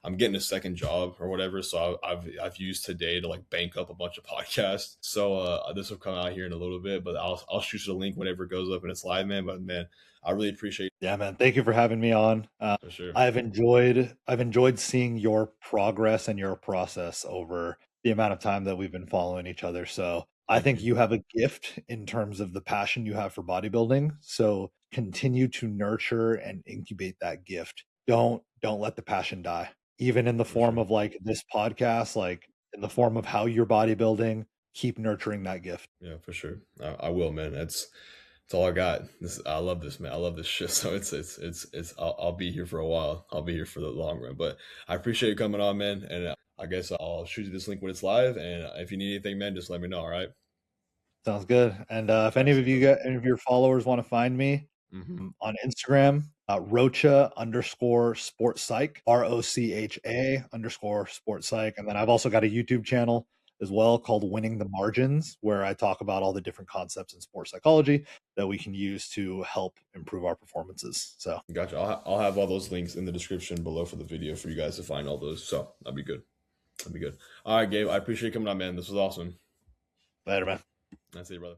I'm getting a second job or whatever. So I've used today to like bank up a bunch of podcasts. So this will come out here in a little bit, but I'll shoot you the link whenever it goes up and it's live, man. But man, I really appreciate Yeah, man. Thank you for having me on. it for sure. I've enjoyed seeing your progress and your process over the amount of time that we've been following each other. So I Thank think you. you have a gift in terms of the passion you have for bodybuilding. So continue to nurture and incubate that gift. Don't let the passion die. Even in the For form sure. of like this podcast, like in the form of how you're bodybuilding, keep nurturing that gift. Yeah, for sure. I will, man. That's all I got. I love this, man. I love this shit. So it's. I'll be here for a while. I'll be here for the long run. But I appreciate you coming on, man. And I guess I'll shoot you this link when it's live. And if you need anything, man, just let me know. All right. Sounds good. And if All right. See you, brother. any of your followers want to find me Mm-hmm. on Instagram, Rocha underscore sports psych, ROCHA underscore sports psych. And then I've also got a YouTube channel as well called Winning the Margins, where I talk about all the different concepts in sports psychology that we can use to help improve our performances. So Gotcha. I'll have all those links in the description below for the video for you guys to find all those. So that'll be good. That'll be good. All right, Gabe. I appreciate you coming on, man. This was awesome. later, man. That's it, brother.